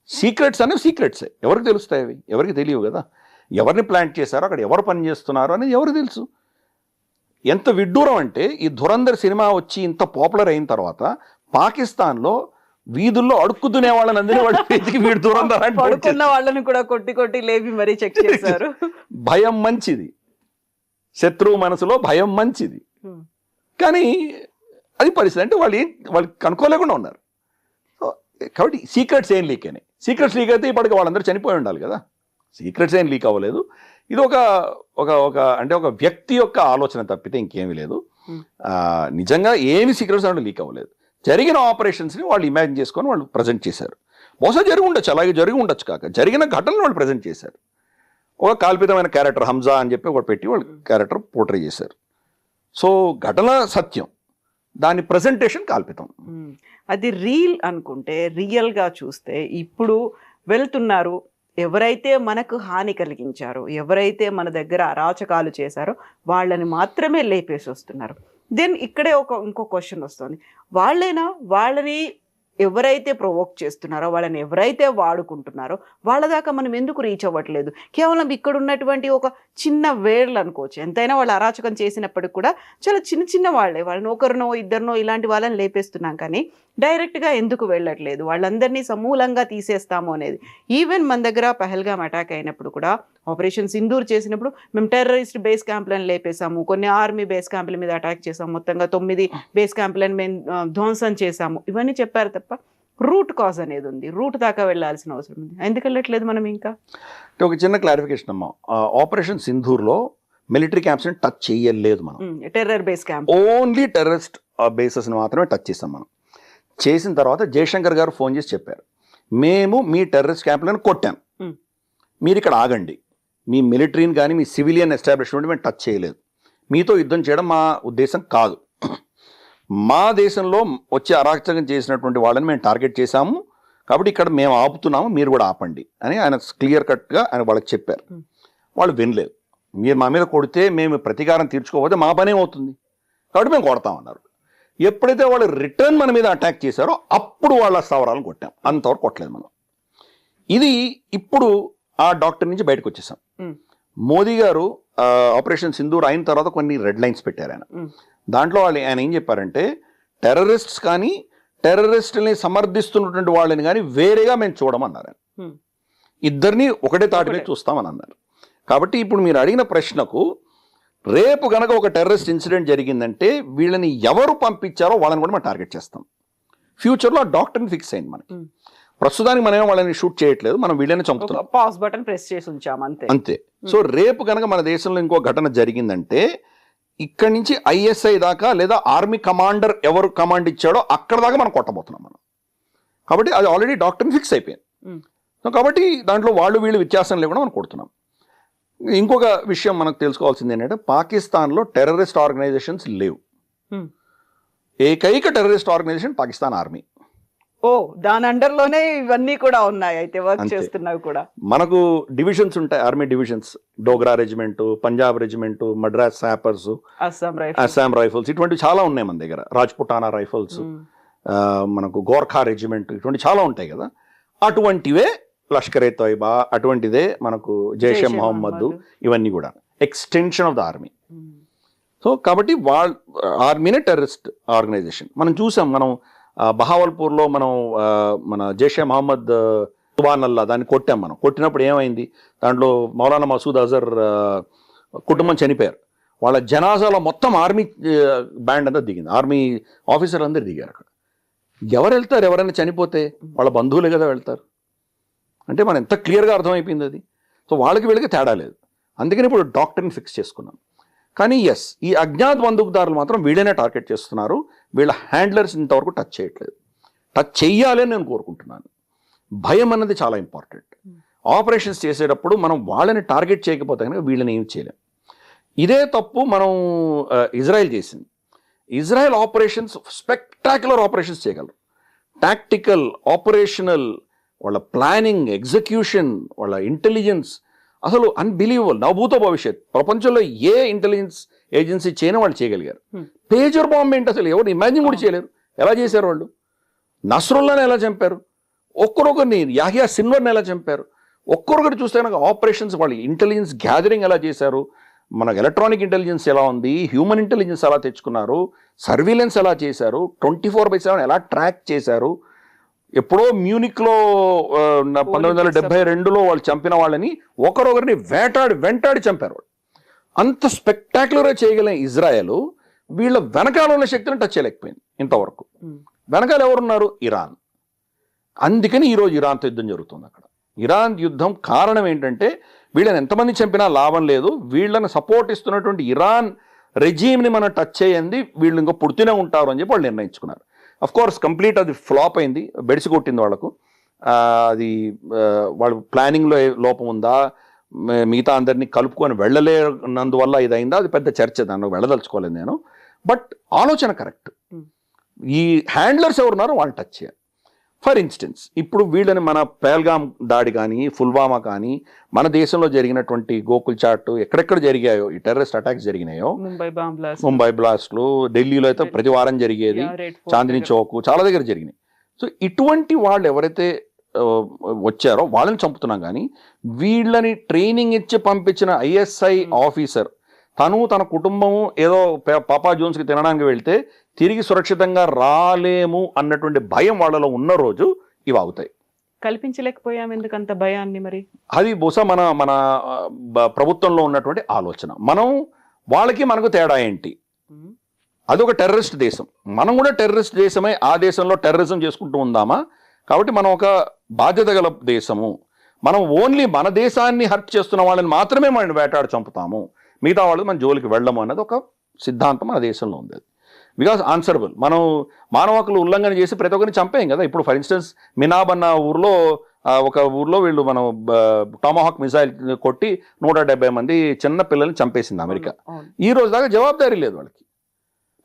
సీక్రెట్స్ అనేవి సీక్రెట్సే. ఎవరికి తెలుస్తాయి అవి? ఎవరికి తెలియవు కదా. ఎవరిని ప్లాంట్ చేశారో, అక్కడ ఎవరు పని చేస్తున్నారో అనేది ఎవరికి తెలుసు? ఎంత విడ్డూరం అంటే ఈ ధురంధర్ సినిమా వచ్చి ఇంత పాపులర్ అయిన తర్వాత పాకిస్తాన్లో వీధుల్లో అడుక్కుతునే వాళ్ళని అందరినీ వాడి పేజీకి వీడు ధురంధర్ అంటే వాళ్ళని కూడా కొట్టి కొట్టి లేపి మరీ చెక్ చేశారు. భయం మంచిది, శత్రువు మనసులో భయం మంచిది. కానీ అది పరిస్థితి. అంటే వాళ్ళు కనుక్కోలేకుండా ఉన్నారు. కాబట్టి సీక్రెట్స్ ఏం లీక్ అయినాయి. సీక్రెట్స్ లీక్ అయితే ఇప్పటికి వాళ్ళందరూ చనిపోయి ఉండాలి కదా. సీక్రెట్స్ ఏం లీక్ అవ్వలేదు. ఇది ఒక వ్యక్తి యొక్క ఆలోచన తప్పితే ఇంకేమీ లేదు. నిజంగా ఏమి సీక్రెట్స్ అంటే లీక్ అవ్వలేదు. జరిగిన ఆపరేషన్స్ని వాళ్ళు ఇమాజిన్ చేసుకొని వాళ్ళు ప్రజెంట్ చేశారు. బహుశా జరిగి ఉండొచ్చు, అలాగే జరిగి ఉండొచ్చు కాక జరిగిన ఘటనలు వాళ్ళు ప్రజెంట్ చేశారు. ఒక కాల్పితమైన క్యారెక్టర్ హంజా అని చెప్పి ఒకటి పెట్టి వాళ్ళు క్యారెక్టర్ పోర్ట్రే చేశారు. సో ఘటన సత్యం, దాని ప్రజెంటేషన్ కాల్పితం. అది రియల్ అనుకుంటే, రియల్గా చూస్తే ఇప్పుడు వెళ్తున్నారు ఎవరైతే మనకు హాని కలిగించారో, ఎవరైతే మన దగ్గర అరాచకాలు చేశారో వాళ్ళని మాత్రమే లేపేసి వస్తున్నారు. దెన్ ఇక్కడే ఇంకో క్వశ్చన్ వస్తుంది, వాళ్ళని ఎవరైతే ప్రొవోక్ చేస్తున్నారో, వాళ్ళని ఎవరైతే వాడుకుంటున్నారో వాళ్ళ దాకా మనం ఎందుకు రీచ్ అవ్వట్లేదు? కేవలం ఇక్కడ ఉన్నటువంటి ఒక చిన్న వేర్లు అనుకోవచ్చు, ఎంతైనా వాళ్ళు అరాచకం చేసినప్పటికి కూడా చాలా చిన్న చిన్న వాళ్ళని ఒకరినో ఇద్దరినో ఇలాంటి వాళ్ళని లేపేస్తున్నాం, కానీ డైరెక్ట్గా ఎందుకు వెళ్ళట్లేదు? వాళ్ళందరినీ సమూలంగా తీసేస్తాము అనేది. ఈవెన్ మన దగ్గర పహల్గామ్ అటాక్ అయినప్పుడు కూడా, ఆపరేషన్ సింధూర్ చేసినప్పుడు మేము టెర్రరిస్ట్ బేస్ క్యాంపులను లేపేసాము, కొన్ని ఆర్మీ బేస్ క్యాంపుల మీద అటాక్ చేసాము, మొత్తంగా 9 బేస్ క్యాంపులను మేము ధ్వంసం చేసాము, ఇవన్నీ చెప్పారు తప్ప రూట్ కాజ్ అనేది ఉంది. రూట్ దాకా వెళ్ళాల్సిన అవసరం ఉంది. ఎందుకు వెళ్ళట్లేదు మనం? ఇంకా ఒక చిన్న క్లారిఫికేషన్ అమ్మా, ఆపరేషన్ సింధూర్లో మిలిటరీ క్యాంప్స్ని టచ్ చేయలేదు మనం. Terror base camp, only terrorist బేసెస్ని మాత్రమే టచ్ చేసాం మనం. చేసిన తర్వాత జయశంకర్ గారు ఫోన్ చేసి చెప్పారు, మేము మీ టెర్రరిస్ట్ క్యాంపులను కొట్టాం, మీరు ఇక్కడ ఆగండి, మీ మిలిటరీని కానీ మీ సివిలియన్ ఎస్టాబ్లిష్మెంట్ మేము టచ్ చేయలేదు, మీతో యుద్ధం చేయడం మా ఉద్దేశం కాదు, మా దేశంలో వచ్చి అరాచకం చేసినటువంటి వాళ్ళని మేము టార్గెట్ చేశాము, కాబట్టి ఇక్కడ మేము ఆపుతున్నాము, మీరు కూడా ఆపండి అని ఆయన క్లియర్ కట్గా ఆయన వాళ్ళకి చెప్పారు. వాళ్ళు వినలేదు, మీరు మా మీద కొడితే మేము ప్రతీకారం తీర్చుకోకపోతే మా పనే అవుతుంది, కాబట్టి మేము కొడతామన్నారు. ఎప్పుడైతే వాళ్ళు రిటర్న్ మన మీద అటాక్ చేశారో అప్పుడు వాళ్ళ స్థావరాలను కొట్టాం, అంతవరకు కొట్టలేదు మనం. ఇది ఇప్పుడు ఆ డాక్టర్ నుంచి బయటకు వచ్చేసాం. మోదీ గారు ఆపరేషన్ సింధూర్ అయిన తర్వాత కొన్ని రెడ్ లైన్స్ పెట్టారు ఆయన. దాంట్లో ఆయన ఏం చెప్పారంటే, టెర్రరిస్ట్స్ కానీ టెర్రరిస్టుల్ని సమర్థిస్తున్నటువంటి వాళ్ళని కానీ వేరేగా మేము చూడమన్నారు. ఇద్దరిని ఒకటే తాటి మీద చూస్తామని అన్నారు. కాబట్టి ఇప్పుడు మీరు అడిగిన ప్రశ్నకు, రేపు గనక ఒక టెర్రరిస్ట్ ఇన్సిడెంట్ జరిగిందంటే వీళ్ళని ఎవరు పంపించారో వాళ్ళని కూడా మనం టార్గెట్ చేస్తాం. ఫ్యూచర్లో ఆ డాక్టర్ని ఫిక్స్ అయింది మనకి. ప్రస్తుతానికి మనం వాళ్ళని షూట్ చేయట్లేదు, మనం వీళ్ళని చంపుతున్నాం, పాజ్ బటన్ ప్రెస్ చేసి ఉంచాం అంతే. సో రేపు కనుక మన దేశంలో ఇంకో ఘటన జరిగిందంటే ఇక్కడి నుంచి ఐఎస్ఐ దాకా లేదా ఆర్మీ కమాండర్ ఎవరు కమాండ్ ఇచ్చాడో అక్కడ దాకా మనం కొట్టబోతున్నాం మనం. కాబట్టి అది ఆల్రెడీ డాక్టర్ని ఫిక్స్ అయిపోయింది. సో కాబట్టి దాంట్లో వీళ్ళు వ్యత్యాసం లేకుండా మనం కొడుతున్నాం. ఇంకొక విషయం మనకు తెలుసుకోవాల్సింది ఏంటంటే, పాకిస్తాన్లో టెర్రరిస్ట్ ఆర్గనైజేషన్స్ లేవు. ఏకైక టెర్రరిస్ట్ ఆర్గనైజేషన్ పాకిస్తాన్ ఆర్మీ. దాని అండర్లోనే ఇవన్నీ కూడా ఉన్నాయి, అయితే వర్క్ చేస్తున్నవి కూడా. మనకు డివిజన్స్ ఉంటాయి, army divisions, Dogra regiment, Punjab regiment, Madras sappers, Assam rifles, ఇటువంటివి చాలా ఉన్నాయి మన దగ్గర. రాజ్పుటానా రైఫల్స్, మనకు గోర్ఖా రెజిమెంట్, ఇటువంటి చాలా ఉంటాయి కదా. అటువంటివే లష్కర్ ఏ తోయిబా, అటువంటిదే మనకు జైషే మొహమ్మద్, ఇవన్నీ కూడా extension of the army. So కాబట్టి ఆర్మీనే టెర్రరిస్ట్ ఆర్గనైజేషన్. మనం చూసాం, మనం బహావల్పూర్లో మన జైషే మహమ్మద్ సుబానల్లా దాన్ని కొట్టాం. మనం కొట్టినప్పుడు ఏమైంది, దాంట్లో మౌలానా మసూద్ అజర్ కుటుంబం చనిపోయారు. వాళ్ళ జనాజాలో మొత్తం ఆర్మీ బ్యాండ్ అంతా దిగింది, ఆర్మీ ఆఫీసర్ అందరు దిగారు అక్కడ. ఎవరు వెళ్తారు? ఎవరైనా చనిపోతే వాళ్ళ బంధువులే కదా వెళ్తారు. అంటే మనం ఎంత క్లియర్గా అర్థమైపోయింది అది. సో వీళ్ళకి తేడా లేదు. అందుకని ఇప్పుడు డాక్టర్ని ఫిక్స్ చేసుకున్నాం. కానీ ఎస్, ఈ అజ్ఞాత బందూకుదారులు మాత్రం వీళ్ళనే టార్గెట్ చేస్తున్నారు. వీళ్ళ హ్యాండ్లర్స్ ఇంతవరకు టచ్ చేయట్లేదు. టచ్ చెయ్యాలి అని నేను కోరుకుంటున్నాను. భయం అన్నది చాలా ఇంపార్టెంట్. ఆపరేషన్స్ చేసేటప్పుడు మనం వాళ్ళని టార్గెట్ చేయకపోతే కనుక వీళ్ళని ఏం చేయలేం. ఇదే తప్పు మనం ఇజ్రాయెల్ చేసింది. ఇజ్రాయెల్ ఆపరేషన్స్ స్పెక్టాక్యులర్ ఆపరేషన్స్ చేయగలరు. టాక్టికల్, ఆపరేషనల్, వాళ్ళ ప్లానింగ్, ఎగ్జిక్యూషన్, వాళ్ళ ఇంటెలిజెన్స్ అసలు అన్బిలీవబుల్. నవభూత భవిష్యత్. ప్రపంచంలో ఏ ఇంటెలిజెన్స్ ఏజెన్సీ చేయని వాళ్ళు చేయగలిగారు. పేజర్ బాంబ్ ఏంటి అసలు ఎవరు ఇమాజిన్ కూడా చేయలేరు. ఎలా చేశారు వాళ్ళు? నస్రుల్లాని ఎలా చంపారు, ఒక్కరొకరిని యాహియా సిన్వర్ని ఎలా చంపారు, ఒక్కొక్కటి చూస్తే కనుక ఆపరేషన్స్, వాళ్ళు ఇంటెలిజెన్స్ గ్యాదరింగ్ ఎలా చేశారు, మనకు ఎలక్ట్రానిక్ ఇంటెలిజెన్స్ ఎలా ఉంది, హ్యూమన్ ఇంటెలిజెన్స్ ఎలా తెచ్చుకున్నారు, సర్వీలెన్స్ ఎలా చేశారు, 24/7 ఎలా ట్రాక్ చేశారు. ఎప్పుడో మ్యూనిక్లో 1972లో వాళ్ళు చంపిన వాళ్ళని ఒకరొకరిని వెంటాడి చంపారు. అంత స్పెక్టాక్యులర్గా చేయగలిగిన ఇజ్రాయెల్ వీళ్ళ వెనకాల ఉన్న శక్తిని టచ్ చేయలేకపోయింది ఇంతవరకు. వెనకాల ఎవరున్నారు? ఇరాన్. అందుకని ఈరోజు ఇరాన్తో యుద్ధం జరుగుతుంది అక్కడ. ఇరాన్ యుద్ధం కారణం ఏంటంటే, వీళ్ళని ఎంతమంది చంపినా లాభం లేదు, వీళ్ళని సపోర్ట్ ఇస్తున్నటువంటి ఇరాన్ రెజీమ్ని మనం టచ్ చేయండి, వీళ్ళు ఇంకా పుడుతూనే ఉంటారు అని చెప్పి వాళ్ళు నిర్ణయించుకున్నారు. అఫ్ కోర్స్ కంప్లీట్ అది ఫ్లాప్ అయింది, బెడిసి కొట్టింది వాళ్ళకు. అది వాళ్ళ ప్లానింగ్లో లోపం ఉందా, మిగతా అందరినీ కలుపుకొని వెళ్ళలేనందువల్ల ఇదైందా, అది పెద్ద చర్చ, దాన్ని వెళ్ళదలుచుకోలేదు నేను. బట్ ఆలోచన కరెక్ట్. ఈ హ్యాండ్లర్స్ ఎవరున్నారో వాళ్ళు టచ్ చేయాలి. ఫర్ ఇన్స్టెన్స్ ఇప్పుడు వీళ్ళని మన పహల్గామ్ దాడి కానీ పుల్వామా కానీ మన దేశంలో జరిగినటువంటి గోకుల్ చాట్ ఎక్కడెక్కడ జరిగాయో ఈ టెర్రరిస్ట్ అటాక్స్ జరిగినాయో, ముంబై బ్లాస్ట్లు, ఢిల్లీలో అయితే ప్రతి వారం జరిగేది, చాందినీ చౌక్ చాలా దగ్గర జరిగినాయి. సో ఇటువంటి వాళ్ళు ఎవరైతే వచ్చారో వాళ్ళని చంపుతున్నాం. కానీ వీళ్ళని ట్రైనింగ్ ఇచ్చి పంపించిన ఐఎస్ఐ ఆఫీసర్ తన కుటుంబము ఏదో పాపా జోన్స్కి తినడానికి వెళ్తే తిరిగి సురక్షితంగా రాలేము అన్నటువంటి భయం వాళ్ళలో ఉన్న రోజు ఇవి అవుతాయి. కల్పించలేకపోయాం ఎందుకంత భయాన్ని? మరి అది బహుశా మన ప్రభుత్వంలో ఉన్నటువంటి ఆలోచన. వాళ్ళకి మనకు తేడా ఏంటి? అదొక టెర్రరిస్ట్ దేశం, మనం కూడా టెర్రరిస్ట్ దేశమే. ఆ దేశంలో టెర్రరిజం చేసుకుంటూ ఉందామా? కాబట్టి మనం ఒక బాధ్యత గల దేశము. మనం ఓన్లీ మన దేశాన్ని హర్ట్ చేస్తున్న వాళ్ళని మాత్రమే మనం వేటాడి చంపుతాము, మిగతా వాళ్ళు మన జోలికి వెళ్ళము అన్నది ఒక సిద్ధాంతం మన దేశంలో ఉంది. Because answerable. మనం మానవ హక్కులు ఉల్లంఘన చేసి ప్రతి ఒక్కరిని చంపేయం కదా. ఇప్పుడు ఫర్ ఇన్స్టెన్స్ మినాబ్ అన్న ఊర్లో ఒక ఊర్లో వీళ్ళు మనం టామాహాక్ మిసైల్ కొట్టి 170 మంది చిన్న పిల్లల్ని చంపేసింది అమెరికా. ఈ రోజు దాకా జవాబుదారీ లేదు వాళ్ళకి.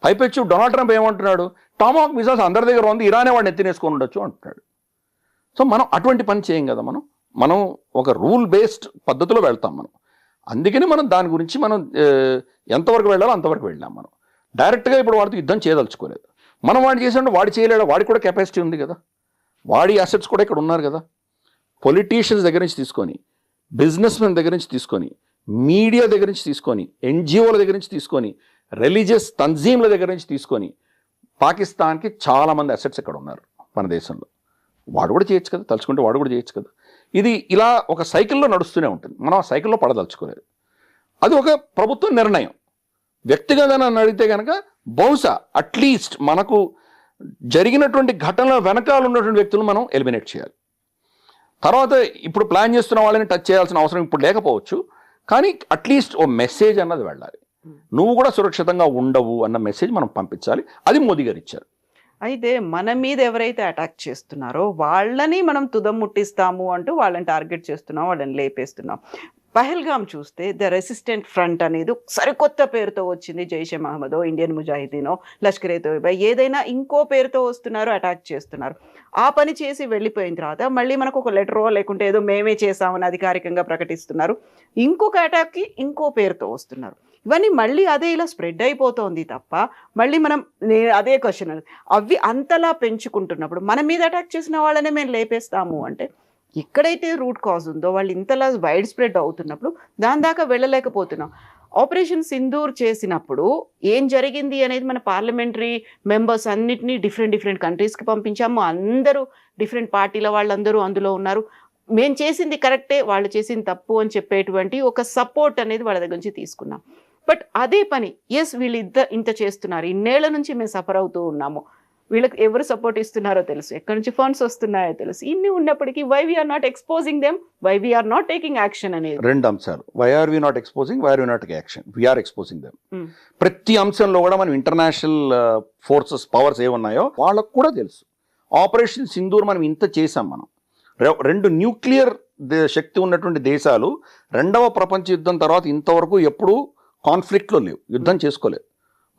పైపెచ్చు డొనాల్డ్ ట్రంప్ ఏమంటున్నాడు? టామాహాక్ మిసైల్స్ అందరి దగ్గర ఉంది, ఇరానే వాడిని ఎత్తినేసుకొని ఉండొచ్చు అంటున్నాడు. సో మనం అటువంటి పని చేయం కదా. మనం ఒక రూల్ బేస్డ్ పద్ధతిలో వెళ్తాం మనం. అందుకని మనం దాని గురించి మనం ఎంతవరకు వెళ్ళాలో అంతవరకు వెళ్ళాం. మనం డైరెక్ట్గా ఇప్పుడు వాడితో యుద్ధం చేయదలుచుకోలేదు. మనం వాడు చేసినట్టు వాడు చేయలేడు, వాడికి కూడా కెపాసిటీ ఉంది కదా, వాడి అసెట్స్ కూడా ఇక్కడ ఉన్నారు కదా. పొలిటీషియన్స్ దగ్గర నుంచి తీసుకొని, బిజినెస్ మెన్ దగ్గర నుంచి తీసుకొని, మీడియా దగ్గర నుంచి తీసుకొని, ఎన్జిఓల దగ్గర నుంచి తీసుకొని, రిలీజియస్ తంజీమ్ల దగ్గర నుంచి తీసుకొని, పాకిస్తాన్కి చాలామంది అసెట్స్ ఇక్కడ ఉన్నారు మన దేశంలో. వాడు కూడా చేయొచ్చు కదా, తలుచుకుంటే వాడు కూడా చేయొచ్చు కదా. ఇది ఇలా ఒక సైకిల్లో నడుస్తూనే ఉంటుంది. మనం ఆ సైకిల్లో పడదలుచుకోలేదు. అది ఒక ప్రభుత్వ నిర్ణయం. వ్యక్తిగతంగా నన్ను అడిగితే కనుక బహుశా అట్లీస్ట్ మనకు జరిగినటువంటి ఘటనల వెనకాల ఉన్నటువంటి వ్యక్తులను మనం ఎలిమినేట్ చేయాలి. తర్వాత ఇప్పుడు ప్లాన్ చేస్తున్న వాళ్ళని టచ్ చేయాల్సిన అవసరం ఇప్పుడు లేకపోవచ్చు, కానీ అట్లీస్ట్ ఓ మెసేజ్ అన్నది వెళ్ళాలి. నువ్వు కూడా సురక్షితంగా ఉండవు అన్న మెసేజ్ మనం పంపించాలి. అది మోదీ గారు ఇచ్చారు. అయితే మన మీద ఎవరైతే అటాక్ చేస్తున్నారో వాళ్ళని మనం తుదం ముట్టిస్తాము అంటూ వాళ్ళని టార్గెట్ చేస్తున్నాం, వాళ్ళని లేపేస్తున్నాం. పహల్గామ్ చూస్తే ద రెసిస్టెంట్ ఫ్రంట్ అనేది సరికొత్త పేరుతో వచ్చింది. జైషే మహమ్మదో, ఇండియన్ ముజాహిదీనో, లష్కరే తోయిబా, ఏదైనా ఇంకో పేరుతో వస్తున్నారు, అటాక్ చేస్తున్నారు. ఆ పని చేసి వెళ్ళిపోయిన తర్వాత మళ్ళీ మనకు ఒక లెటరో లేకుంటే ఏదో మేమే చేసామని అధికారికంగా ప్రకటిస్తున్నారు. ఇంకొక అటాక్కి ఇంకో పేరుతో వస్తున్నారు. ఇవన్నీ మళ్ళీ అదే ఇలా స్ప్రెడ్ అయిపోతుంది తప్ప మళ్ళీ అదే క్వశ్చన్, అవి అంతలా పెంచుకుంటున్నప్పుడు మన మీద అటాక్ చేసిన వాళ్ళనే మేము లేపేస్తాము అంటే, ఎక్కడైతే రూట్ కాజ్ ఉందో వాళ్ళు ఇంతలా వైడ్ స్ప్రెడ్ అవుతున్నప్పుడు దాని దాకా వెళ్ళలేకపోతున్నాం. ఆపరేషన్ సింధూర్ చేసినప్పుడు ఏం జరిగింది అనేది మన పార్లమెంటరీ మెంబర్స్ అన్నిటినీ డిఫరెంట్ కంట్రీస్కి పంపించాము. అందరూ డిఫరెంట్ పార్టీల వాళ్ళందరూ అందులో ఉన్నారు. మేము చేసింది కరెక్టే, వాళ్ళు చేసింది తప్పు అని చెప్పేటువంటి ఒక సపోర్ట్ అనేది వాళ్ళ దగ్గర నుంచి తీసుకున్నాం. బట్ అదే పని వీళ్ళు ఇంత చేస్తున్నారు, ఇన్నేళ్ల నుంచి మేము సఫర్ అవుతూ ఉన్నాము, వీళ్ళకి ఎవరు సపోర్ట్ ఇస్తున్నారో తెలుసు, ఎక్కడి నుంచి ఫండ్స్ వస్తున్నాయో తెలుసు, ఇన్ని ఉన్నప్పటికీ why we are not exposing them, why we are not taking action అనేది. రెండు అంశాలు. Why are we not exposing, why are we not taking action, we are exposing them. ప్రతి అంశంలో కూడా మనం ఇంటర్నేషనల్ ఫోర్సెస్ పవర్స్ ఏమున్నాయో వాళ్ళకు కూడా తెలుసు. ఆపరేషన్ సింధూర్ మనం ఇంత చేసాం. మనం 2 న్యూక్లియర్ శక్తి ఉన్నటువంటి దేశాలు రెండవ ప్రపంచ యుద్ధం తర్వాత ఇంతవరకు ఎప్పుడూ కాన్ఫ్లిక్ట్లో లేవు, యుద్ధం చేసుకోలేదు.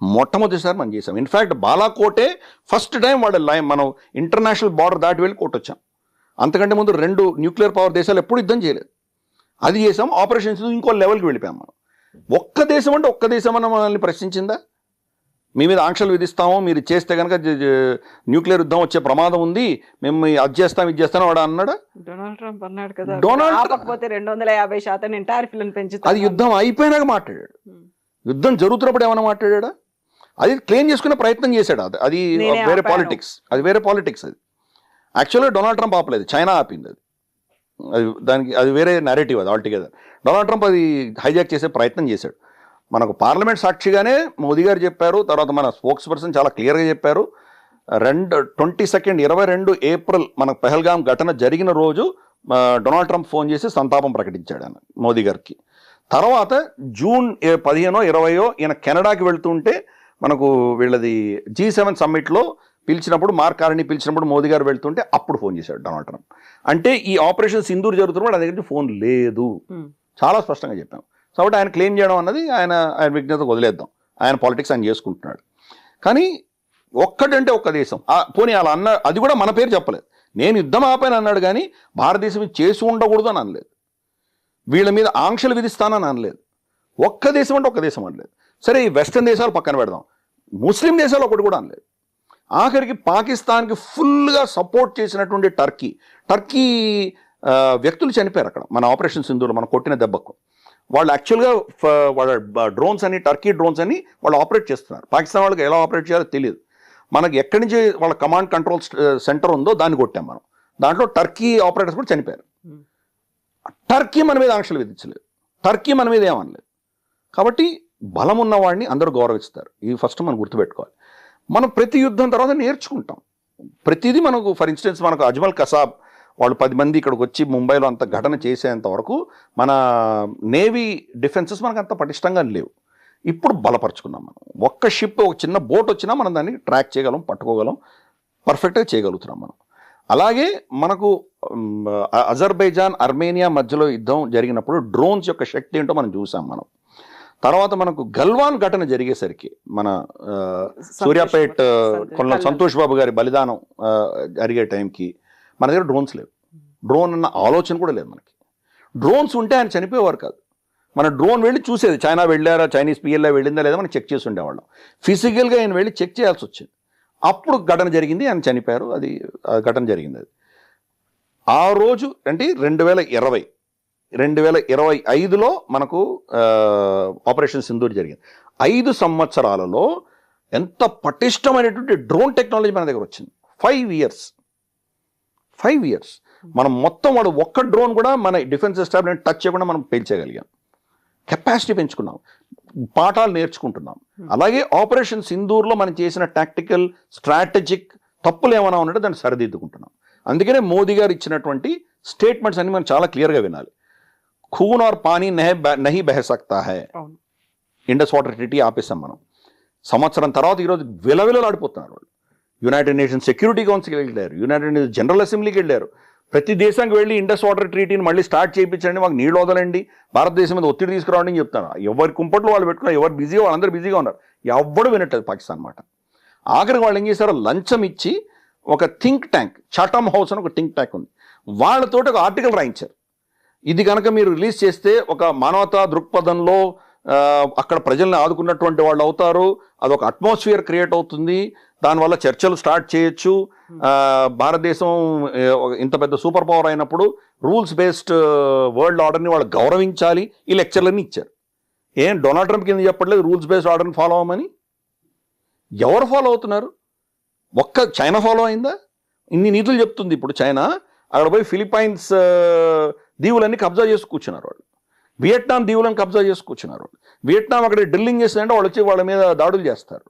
మొట్టమొదటిసారి మనం చేసాం. ఇన్ఫ్యాక్ట్ బాలాకోటే ఫస్ట్ టైం మనం ఇంటర్నేషనల్ బార్డర్ దాటి వెళ్ళి కొట్టొచ్చాం. అంతకంటే ముందు 2 న్యూక్లియర్ పవర్ దేశాలు ఎప్పుడు యుద్ధం చేయలేదు. అది చేసాం. ఆపరేషన్స్ ఇంకో లెవెల్కి వెళ్ళిపోయాం మనం. ఒక్క దేశం అంటే ఒక్క దేశం అన్న మనల్ని ప్రశ్నించిందా? మీ మీద ఆంక్షలు విధిస్తాము, మీరు చేస్తే కనుక న్యూక్లియర్ యుద్ధం వచ్చే ప్రమాదం ఉంది, మేము అది చేస్తాం ఇది చేస్తాం వాడు అన్నాడా? డొనాల్డ్ ట్రంప్ అన్నాడు కదా, డొనాల్డ్ 250% నేను టారిఫ్లను పెంచుతాను. అది యుద్ధం అయిపోయినాక మాట్లాడాడు. యుద్ధం జరుగుతున్నప్పుడు ఏమైనా మాట్లాడా? అది క్లెయిమ్ చేసుకునే ప్రయత్నం చేశాడు. అది వేరే పాలిటిక్స్, అది వేరే పాలిటిక్స్. అది యాక్చువల్గా డొనాల్డ్ ట్రంప్ ఆపలేదు, చైనా ఆపింది. అది వేరే నెరేటివ్. అది ఆల్టుగెదర్ డొనాల్డ్ ట్రంప్ అది హైజాక్ చేసే ప్రయత్నం చేశాడు. మనకు పార్లమెంట్ సాక్షిగానే మోదీ గారు చెప్పారు, తర్వాత మన స్పోక్స్ పర్సన్ చాలా క్లియర్గా చెప్పారు. 22 ఏప్రిల్ మనకు పహల్గామ్ ఘటన జరిగిన రోజు డొనాల్డ్ ట్రంప్ ఫోన్ చేసి సంతాపం ప్రకటించాడు ఆయన మోదీ గారికి. తర్వాత జూన్ 15, 20 ఈయన కెనడాకి వెళ్తుంటే మనకు వీళ్ళది G7 సమ్మిట్లో పిలిచినప్పుడు, మార్క్ కార్నీ పిలిచినప్పుడు మోదీ గారు వెళ్తుంటే అప్పుడు ఫోన్ చేశాడు డొనాల్డ్ ట్రంప్. అంటే ఈ ఆపరేషన్ సింధూర్ జరుగుతున్నప్పుడు ఆయన దగ్గర నుంచి ఫోన్ లేదు, చాలా స్పష్టంగా చెప్పాం. కాబట్టి ఆయన క్లెయిమ్ చేయడం అన్నది ఆయన విజ్ఞతకు వదిలేద్దాం, ఆయన పాలిటిక్స్ ఆయన చేసుకుంటున్నాడు. కానీ ఒక్కటంటే ఒక్క దేశం పోనీ అలా అన్న, అది కూడా మన పేరు చెప్పలేదు. నేను యుద్ధం ఆపాను అన్నాడు కానీ భారతదేశం ఇది చేసి ఉండకూడదు అని అనలేదు. వీళ్ళ మీద ఆంక్షలు విధిస్తానని అనలేదు. ఒక్క దేశం అంటే ఒక్క దేశం అనలేదు. సరే ఈ వెస్టర్న్ దేశాలు పక్కన పెడదాం, ముస్లిం దేశాలు ఒకటి కూడా అనలేదు. ఆఖరికి పాకిస్తాన్కి ఫుల్గా సపోర్ట్ చేసినటువంటి టర్కీ వ్యక్తులు చనిపోయారు అక్కడ మన ఆపరేషన్ సింధూర్లో మనం కొట్టిన దెబ్బకు. వాళ్ళు యాక్చువల్గా వాళ్ళ డ్రోన్స్ అని టర్కీ డ్రోన్స్ అని వాళ్ళు ఆపరేట్ చేస్తున్నారు. పాకిస్తాన్ వాళ్ళకి ఎలా ఆపరేట్ చేయాలో తెలియదు. మనకి ఎక్కడి నుంచి వాళ్ళ కమాండ్ కంట్రోల్ సెంటర్ ఉందో దాన్ని కొట్టాం మనం. దాంట్లో టర్కీ ఆపరేటర్స్ కూడా చనిపోయారు. టర్కీ మన మీద ఆంక్షలు విధించలేదు, టర్కీ మన మీద ఏమనలేదు. కాబట్టి బలం ఉన్నవాడిని అందరూ గౌరవిస్తారు. ఇది ఫస్ట్ మనం గుర్తుపెట్టుకోవాలి. మనం ప్రతి యుద్ధం తర్వాత నేర్చుకుంటాం ప్రతిదీ. మనకు ఫర్ ఇన్స్టెన్స్ మనకు అజ్మల్ కసాబ్ వాళ్ళు 10 మంది ఇక్కడికి వచ్చి ముంబైలో అంత ఘటన చేసేంత వరకు మన నేవీ డిఫెన్సెస్ మనకు అంత పటిష్టంగా లేవు. ఇప్పుడు బలపరుచుకున్నాం మనం. ఒక్క షిప్ ఒక చిన్న బోట్ వచ్చినా మనం దాన్ని ట్రాక్ చేయగలం, పట్టుకోగలం, పర్ఫెక్ట్గా చేయగలుగుతున్నాం మనం. అలాగే మనకు అజర్బైజాన్ ఆర్మేనియా మధ్యలో యుద్ధం జరిగినప్పుడు డ్రోన్స్ యొక్క శక్తి ఏంటో మనం చూసాం మనం. తర్వాత మనకు గల్వాన్ ఘటన జరిగేసరికి మన సూర్యాపేట్ కొల్ల సంతోష్ బాబు గారి బలిదానం జరిగే టైంకి మన దగ్గర డ్రోన్స్ లేవు. డ్రోన్ అన్న ఆలోచన కూడా లేదు మనకి. డ్రోన్స్ ఉంటే ఆయన చనిపోయేవారు కాదు. మన డ్రోన్ వెళ్ళి చూసేది, చైనా వెళ్ళారా, చైనీస్ పిఎల్ఏ వెళ్ళిందా లేదా మనం చెక్ చేసి ఉండేవాళ్ళం. ఫిజికల్గా ఆయన వెళ్ళి చెక్ చేయాల్సి వచ్చింది. అప్పుడు ఘటన జరిగింది, ఆయన చనిపోయారు. అది ఘటన జరిగింది. అది ఆ రోజు అంటే 2025లో మనకు ఆపరేషన్ సింధూర్ జరిగింది. 5 సంవత్సరాలలో ఎంత పటిష్టమైనటువంటి డ్రోన్ టెక్నాలజీ మన దగ్గర వచ్చింది. 5 ఇయర్స్ మనం మొత్తం వాడు ఒక్క డ్రోన్ కూడా మన డిఫెన్స్ ఎస్టాబ్లిష్మెంట్ టచ్ చేయకుండా మనం పేల్చేయగలిగాం. కెపాసిటీ పెంచుకున్నాం, పాఠాలు నేర్చుకుంటున్నాం. అలాగే ఆపరేషన్ సింధూర్లో మనం చేసిన టాక్టికల్ స్ట్రాటజిక్ తప్పులు ఏమైనా ఉన్నట్టు దాన్ని సరిదిద్దుకుంటున్నాం. అందుకనే మోదీ గారు ఇచ్చినటువంటి స్టేట్మెంట్స్ అన్ని మనం చాలా క్లియర్గా వినాలి. ఖూన్ ఆర్ పానీ నహీ బహ సక్తా హై, ఇండస్ వాటర్ ట్రీటీ ఆపేసాం మనం. సంవత్సరం తర్వాత ఈరోజు విలవిలలాడిపోతున్నారు వాళ్ళు. యునైటెడ్ నేషన్స్ సెక్యూరిటీ కౌన్సిల్కి వెళ్ళారు, యునైటెడ్ నేషన్స్ జనరల్ అసెంబ్లీకి వెళ్ళారు. ప్రతి దేశానికి వెళ్ళి ఇండస్ వాటర్ ట్రీటీని మళ్ళీ స్టార్ట్ చేయించండి, మాకు నీళ్ళు వదలండి, భారతదేశం మీద ఒత్తిడి తీసుకురావడం అని చెప్తాను. ఎవరి కుంపట్లో వాళ్ళు పెట్టుకున్నారు, ఎవరు బిజీగా వాళ్ళందరూ బిజీగా ఉన్నారు. ఎవ్వడు వినట్లేదు పాకిస్తాన్ మాట. ఆఖరికి వాళ్ళు ఏం చేశారో లంచం ఇచ్చి ఒక థింక్ ట్యాంక్, చాటమ్ హౌస్ అని ఒక థింక్ ట్యాంక్ ఉంది, వాళ్ళతోటి ఒక ఆర్టికల్ రాయించారు. ఇది కనుక మీరు రిలీజ్ చేస్తే ఒక మానవతా దృక్పథంలో అక్కడ ప్రజల్ని ఆదుకున్నటువంటి వాళ్ళు అవుతారు, అదొక అట్మాస్ఫియర్ క్రియేట్ అవుతుంది, దానివల్ల చర్చలు స్టార్ట్ చేయొచ్చు. భారతదేశం ఇంత పెద్ద సూపర్ పవర్ అయినప్పుడు రూల్స్ బేస్డ్ వరల్డ్ ఆర్డర్ని వాళ్ళు గౌరవించాలి. ఈ లెక్చర్లన్నీ ఇచ్చారు. డొనాల్డ్ ట్రంప్ కింద చెప్పట్లేదు రూల్స్ బేస్డ్ ఆర్డర్ని ఫాలో అవ్వమని. ఎవరు ఫాలో అవుతున్నారు? ఒక్క చైనా ఫాలో అయిందా? ఇన్ని నీతులు చెప్తుంది ఇప్పుడు చైనా. అక్కడ పోయి ఫిలిప్పైన్స్ దీవులన్నీ కబ్జా చేసి కూర్చున్నారు వాళ్ళు. వియట్నాం దీవులను కబ్జా చేసి కూర్చున్నారు వాళ్ళు. వియట్నాం అక్కడ డ్రిల్లింగ్ చేస్తుందంటే వాళ్ళు వచ్చి వాళ్ళ మీద దాడులు చేస్తారు.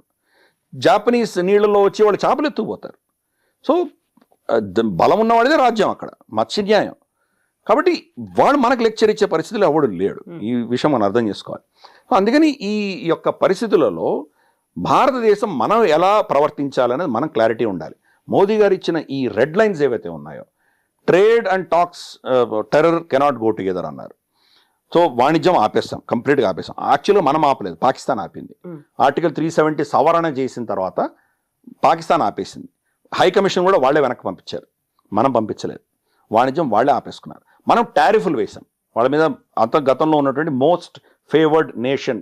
జాపనీస్ నీళ్ళలో వచ్చి వాళ్ళు చేపలు ఎత్తుకుపోతారు. సో బలం ఉన్నవాడిదే రాజ్యం అక్కడ, మత్స్య న్యాయం. కాబట్టి వాడు మనకు లెక్చర్ ఇచ్చే పరిస్థితులు ఎవడు లేడు. ఈ విషయం మనం అర్థం చేసుకోవాలి. అందుకని ఈ యొక్క పరిస్థితులలో భారతదేశం మనం ఎలా ప్రవర్తించాలనేది మనం క్లారిటీ ఉండాలి. మోదీ గారు ఇచ్చిన ఈ రెడ్ లైన్స్ ఏవైతే ఉన్నాయో, trade and talks terror cannot go together అన్నారు. సో వాణిజ్యం ఆపేస్తాం, కంప్లీట్గా ఆపేస్తాం. యాక్చువల్గా మనం ఆపలేదు, పాకిస్తాన్ ఆపింది. ఆర్టికల్ 370 సవరణ చేసిన తర్వాత పాకిస్తాన్ ఆపేసింది. హై కమిషన్ కూడా వాళ్ళే వెనక్కి పంపించారు, మనం పంపించలేదు. వాణిజ్యం వాళ్ళే ఆపేసుకున్నారు. మనం టారిఫ్లు వేసాం వాళ్ళ మీద. అంత గతంలో ఉన్నటువంటి మోస్ట్ ఫేవర్డ్ నేషన్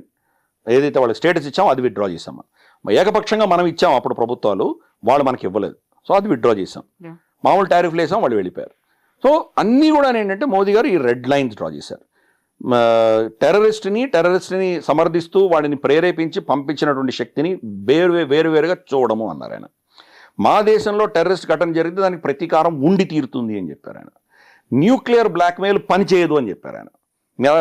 ఏదైతే వాళ్ళకి స్టేటస్ ఇచ్చామో అది విత్డ్రా చేసాం. ఏకపక్షంగా మనం ఇచ్చాం అప్పుడు ప్రభుత్వాలు, వాళ్ళు మనకి ఇవ్వలేదు. సో అది విత్డ్రా చేసాం. మామూలు టారిఫ్లు వేసాం, వాళ్ళు వెళ్ళిపోయారు. సో అన్నీ కూడా ఏంటంటే మోదీ గారు ఈ రెడ్ లైన్స్ డ్రా చేశారు. టెర్రరిస్ట్ని సమర్థిస్తూ వాడిని ప్రేరేపించి పంపించినటువంటి శక్తిని వేరువేరుగా చూడము అన్నారు ఆయన. మా దేశంలో టెర్రరిస్ట్ ఘటన జరిగితే దానికి ప్రతీకారం ఉండి తీరుతుంది అని చెప్పారు ఆయన. న్యూక్లియర్ బ్లాక్మెయిల్ పని చేయదు అని చెప్పారు ఆయన.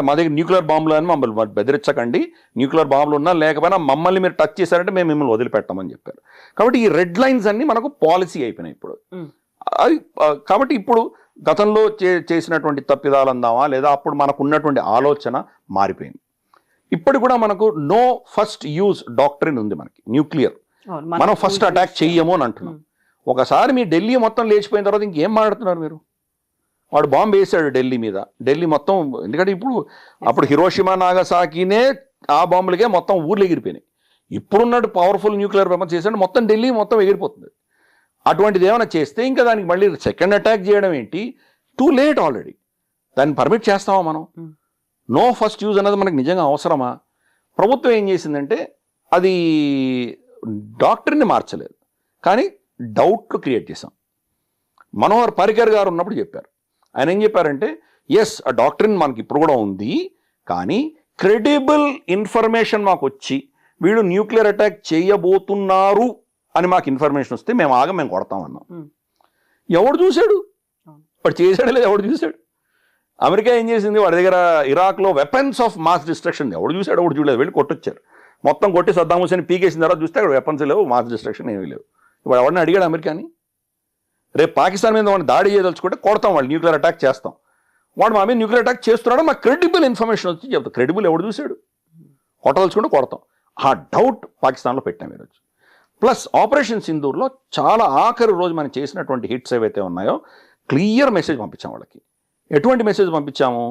మా దగ్గర న్యూక్లియర్ బాంబులు అని మమ్మల్ని బెదిరించకండి, న్యూక్లియర్ బాంబులు ఉన్నా లేకపోయినా మమ్మల్ని మీరు టచ్ చేశారంటే మేము మిమ్మల్ని వదిలిపెట్టమని చెప్పారు. కాబట్టి ఈ రెడ్ లైన్స్ అన్ని మనకు పాలసీ అయిపోయినాయి ఇప్పుడు. అది కాబట్టి ఇప్పుడు గతంలో చేసినటువంటి తప్పిదాలు అందామా లేదా అప్పుడు మనకు ఉన్నటువంటి ఆలోచన మారిపోయింది. ఇప్పుడు కూడా మనకు నో ఫస్ట్ యూజ్ డాక్ట్రిన్ ఉంది మనకి. న్యూక్లియర్ మనం ఫస్ట్ అటాక్ చెయ్యము అని అంటున్నాం. ఒకసారి మీ ఢిల్లీ మొత్తం లేచిపోయిన తర్వాత ఇంకేం మాట్లాడుతున్నారు మీరు? వాడు బాంబు వేసాడు ఢిల్లీ మీద, ఢిల్లీ మొత్తం. ఎందుకంటే ఇప్పుడు అప్పుడు హిరోషిమా నాగసాకినే ఆ బాంబులకే మొత్తం ఊర్లు ఎగిరిపోయినాయి. ఇప్పుడున్నట్టు పవర్ఫుల్ న్యూక్లియర్ వెపన్స్ చేసాడు మొత్తం ఢిల్లీ మొత్తం ఎగిరిపోతుంది. అటువంటిది ఏమైనా చేస్తే ఇంకా దానికి మళ్ళీ సెకండ్ అటాక్ చేయడం ఏంటి? Too late already. దాన్ని పర్మిట్ చేస్తామా మనం? నో ఫస్ట్ యూజ్ అన్నది మనకు నిజంగా అవసరమా? ప్రభుత్వం ఏం చేసిందంటే అది డాక్టర్ని మార్చలేదు, కానీ డౌట్లు క్రియేట్ చేశాం. మనోహర్ పరికర్ గారు ఉన్నప్పుడు చెప్పారు. ఆయన ఏం చెప్పారంటే ఎస్, ఆ డాక్టర్ని మనకి ఇప్పుడు కూడా ఉంది, కానీ క్రెడిబుల్ ఇన్ఫర్మేషన్ మాకు వచ్చి వీళ్ళు న్యూక్లియర్ అటాక్ చేయబోతున్నారు అని మాకు ఇన్ఫర్మేషన్ వస్తే మేము కొడతామన్నాం. ఎవడు చూశాడు? వాడు చేశాడు లేదు, ఎవడు చూశాడు? అమెరికా ఏం చేసింది? వాడి దగ్గర ఇరాక్లో వెపన్స్ ఆఫ్ మాస్ డిస్ట్రక్షన్ ఎవడు చూశాడు? ఎవడు చూడలేదు. వెళ్ళి కొట్టొచ్చారు. మొత్తం కొట్టి సద్దాం హుసేన్ పీకేసిన తర్వాత చూస్తే అక్కడ వెపన్స్ లేవు, మాస్ డిస్ట్రక్షన్ ఏమీ లేవు. ఇప్పుడు ఎవరిని అడిగాడు అమెరికాని? రేపు పాకిస్తాన్ మీద వాడిని దాడి చేయదలుచుకుంటే కొడతాం, వాళ్ళు న్యూక్లియర్ అటాక్ చేస్తాం. వాడు మా మీద న్యూక్లియర్ అటాక్ చేస్తున్నాడో మాకు క్రెడిబుల్ ఇన్ఫర్మేషన్ వచ్చి చెప్తాం. క్రెడిబుల్ ఎవడు చూశాడు? కొట్టదలుచుకుంటే కొడతాం. ఆ డౌట్ పాకిస్తాన్లో పెట్టాం ఈరోజు. ప్లస్ ఆపరేషన్ సింధూర్లో చాలా ఆఖరి రోజు మనం చేసినటువంటి హిట్స్ ఏవైతే ఉన్నాయో క్లియర్ మెసేజ్ పంపించాం వాళ్ళకి. ఎటువంటి మెసేజ్ పంపించాము?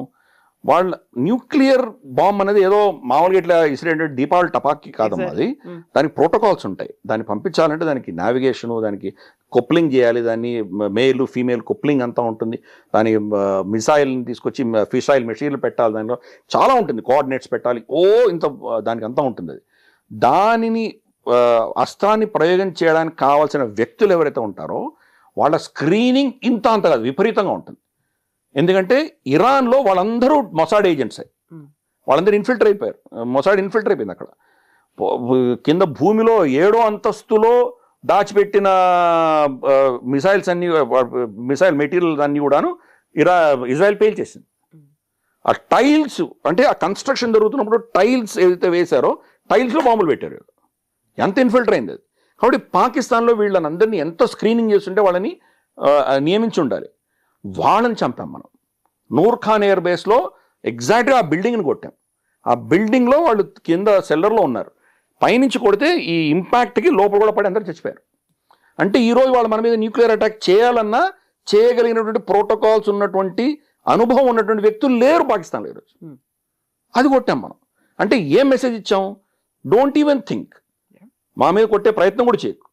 వాళ్ళ న్యూక్లియర్ బాంబ్ అనేది ఏదో మామూలుగా ఇట్లా ఇసిరేంటే దీపావళి టపాకి కాదమ్మా, అది దానికి ప్రోటోకాల్స్ ఉంటాయి. దాన్ని పంపించాలంటే దానికి నావిగేషను, దానికి కొప్లింగ్ చేయాలి, దాన్ని మేల్ ఫీమేల్ కొప్లింగ్ అంతా ఉంటుంది. దాని మిసైల్ని తీసుకొచ్చి ఫిసైల్ మెటీరియల్ పెట్టాలి, దానిలో చాలా ఉంటుంది, కోఆర్డినేట్స్ పెట్టాలి, ఇంత దానికి అంతా ఉంటుంది. అది దానిని అస్త్రాన్ని ప్రయోగం చేయడానికి కావాల్సిన వ్యక్తులు ఎవరైతే ఉంటారో వాళ్ళ స్క్రీనింగ్ ఇంత అంత కాదు, విపరీతంగా ఉంటుంది. ఎందుకంటే ఇరాన్లో వాళ్ళందరూ మొసాడ్ ఏజెంట్సే, వాళ్ళందరూ ఇన్ఫిల్టర్ అయిపోయారు. మొసాడ్ ఇన్ఫిల్టర్ అయిపోయింది. అక్కడ కింద భూమిలో 7వ అంతస్తులో దాచిపెట్టిన మిసైల్స్ అన్ని, మిసైల్ మెటీరియల్ అన్నీ కూడాను ఇజ్రాయెల్ పేల్చేసింది. ఆ టైల్స్ అంటే ఆ కన్స్ట్రక్షన్ జరుగుతున్నప్పుడు టైల్స్ ఏదైతే వేశారో టైల్స్లో బాంబులు పెట్టారు. ఎంత ఇన్ఫిల్టర్ అయింది అది. కాబట్టి పాకిస్తాన్లో వీళ్ళని అందరినీ ఎంత స్క్రీనింగ్ చేస్తుంటే వాళ్ళని నియమించి ఉండాలి. వాళ్ళని చంపాం మనం. నూర్ ఖాన్ ఎయిర్ బేస్లో ఎగ్జాక్ట్గా ఆ బిల్డింగ్ని కొట్టాం. ఆ బిల్డింగ్లో వాళ్ళు కింద సెల్లర్లో ఉన్నారు. పైనుంచి కొడితే ఈ ఇంపాక్ట్కి లోపల కూడా పడి అందరూ చచ్చిపోయారు. అంటే ఈరోజు వాళ్ళు మన మీద న్యూక్లియర్ అటాక్ చేయాలన్నా చేయగలిగినటువంటి ప్రోటోకాల్స్ ఉన్నటువంటి అనుభవం ఉన్నటువంటి వ్యక్తులు లేరు పాకిస్తాన్లో ఈరోజు. అది కొట్టాం మనం. అంటే ఏం మెసేజ్ ఇచ్చాం? డోంట్ ఈవెన్ థింక్, మా మీద కొట్టే ప్రయత్నం కూడా చేయకు.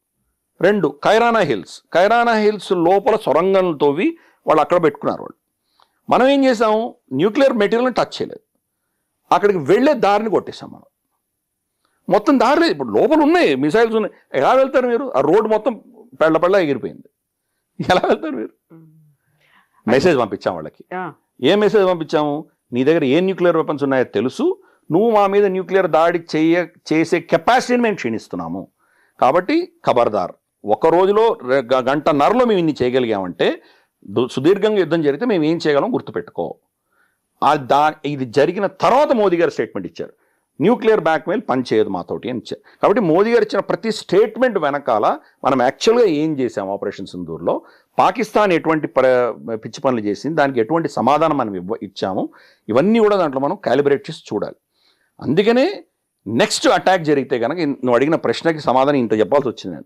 2, కైరానా హిల్స్ లోపల సొరంగాలను తోవి వాళ్ళు అక్కడ పెట్టుకున్నారు. వాళ్ళు మనం ఏం చేసాము? న్యూక్లియర్ మెటీరియల్ని టచ్ చేయలేదు, అక్కడికి వెళ్ళే దారిని కొట్టేసాం మనం. మొత్తం దారి లేదు, ఇప్పుడు లోపల ఉన్నాయి మిసైల్స్ ఉన్నాయి. ఎలా వెళ్తారు మీరు? ఆ రోడ్డు మొత్తం పెళ్ళ ఎగిరిపోయింది. ఎలా వెళ్తారు మీరు? మెసేజ్ పంపించాం వాళ్ళకి. ఏ మెసేజ్ పంపించాము? నీ దగ్గర ఏ న్యూక్లియర్ వెపన్స్ ఉన్నాయో తెలుసు, నువ్వు మా మీద న్యూక్లియర్ దాడి చేసే కెపాసిటీని మేము క్షీణిస్తున్నాము, కాబట్టి ఖబర్దార్. ఒక రోజులో గంటన్నరలో మేము ఇన్ని చేయగలిగామంటే సుదీర్ఘంగా యుద్ధం జరిగితే మేము ఏం చేయగలం గుర్తుపెట్టుకో. ఇది జరిగిన తర్వాత మోదీ గారు స్టేట్మెంట్ ఇచ్చారు, న్యూక్లియర్ బ్లాక్మెయిల్ పనిచేయదు మాతోటి అని ఇచ్చారు. కాబట్టి మోదీ గారు ఇచ్చిన ప్రతి స్టేట్మెంట్ వెనకాల మనం యాక్చువల్గా ఏం చేసాం ఆపరేషన్ సింధూర్లో, పాకిస్తాన్ ఎటువంటి పిచ్చి పనులు చేసింది, దానికి ఎటువంటి సమాధానం మనం ఇచ్చాము, ఇవన్నీ కూడా దాంట్లో మనం క్యాలిబ్రేట్ చేసి చూడాలి. అందుకనే నెక్స్ట్ అటాక్ జరిగితే కనుక నువ్వు అడిగిన ప్రశ్నకి సమాధానం ఇంత చెప్పాల్సి వచ్చింది.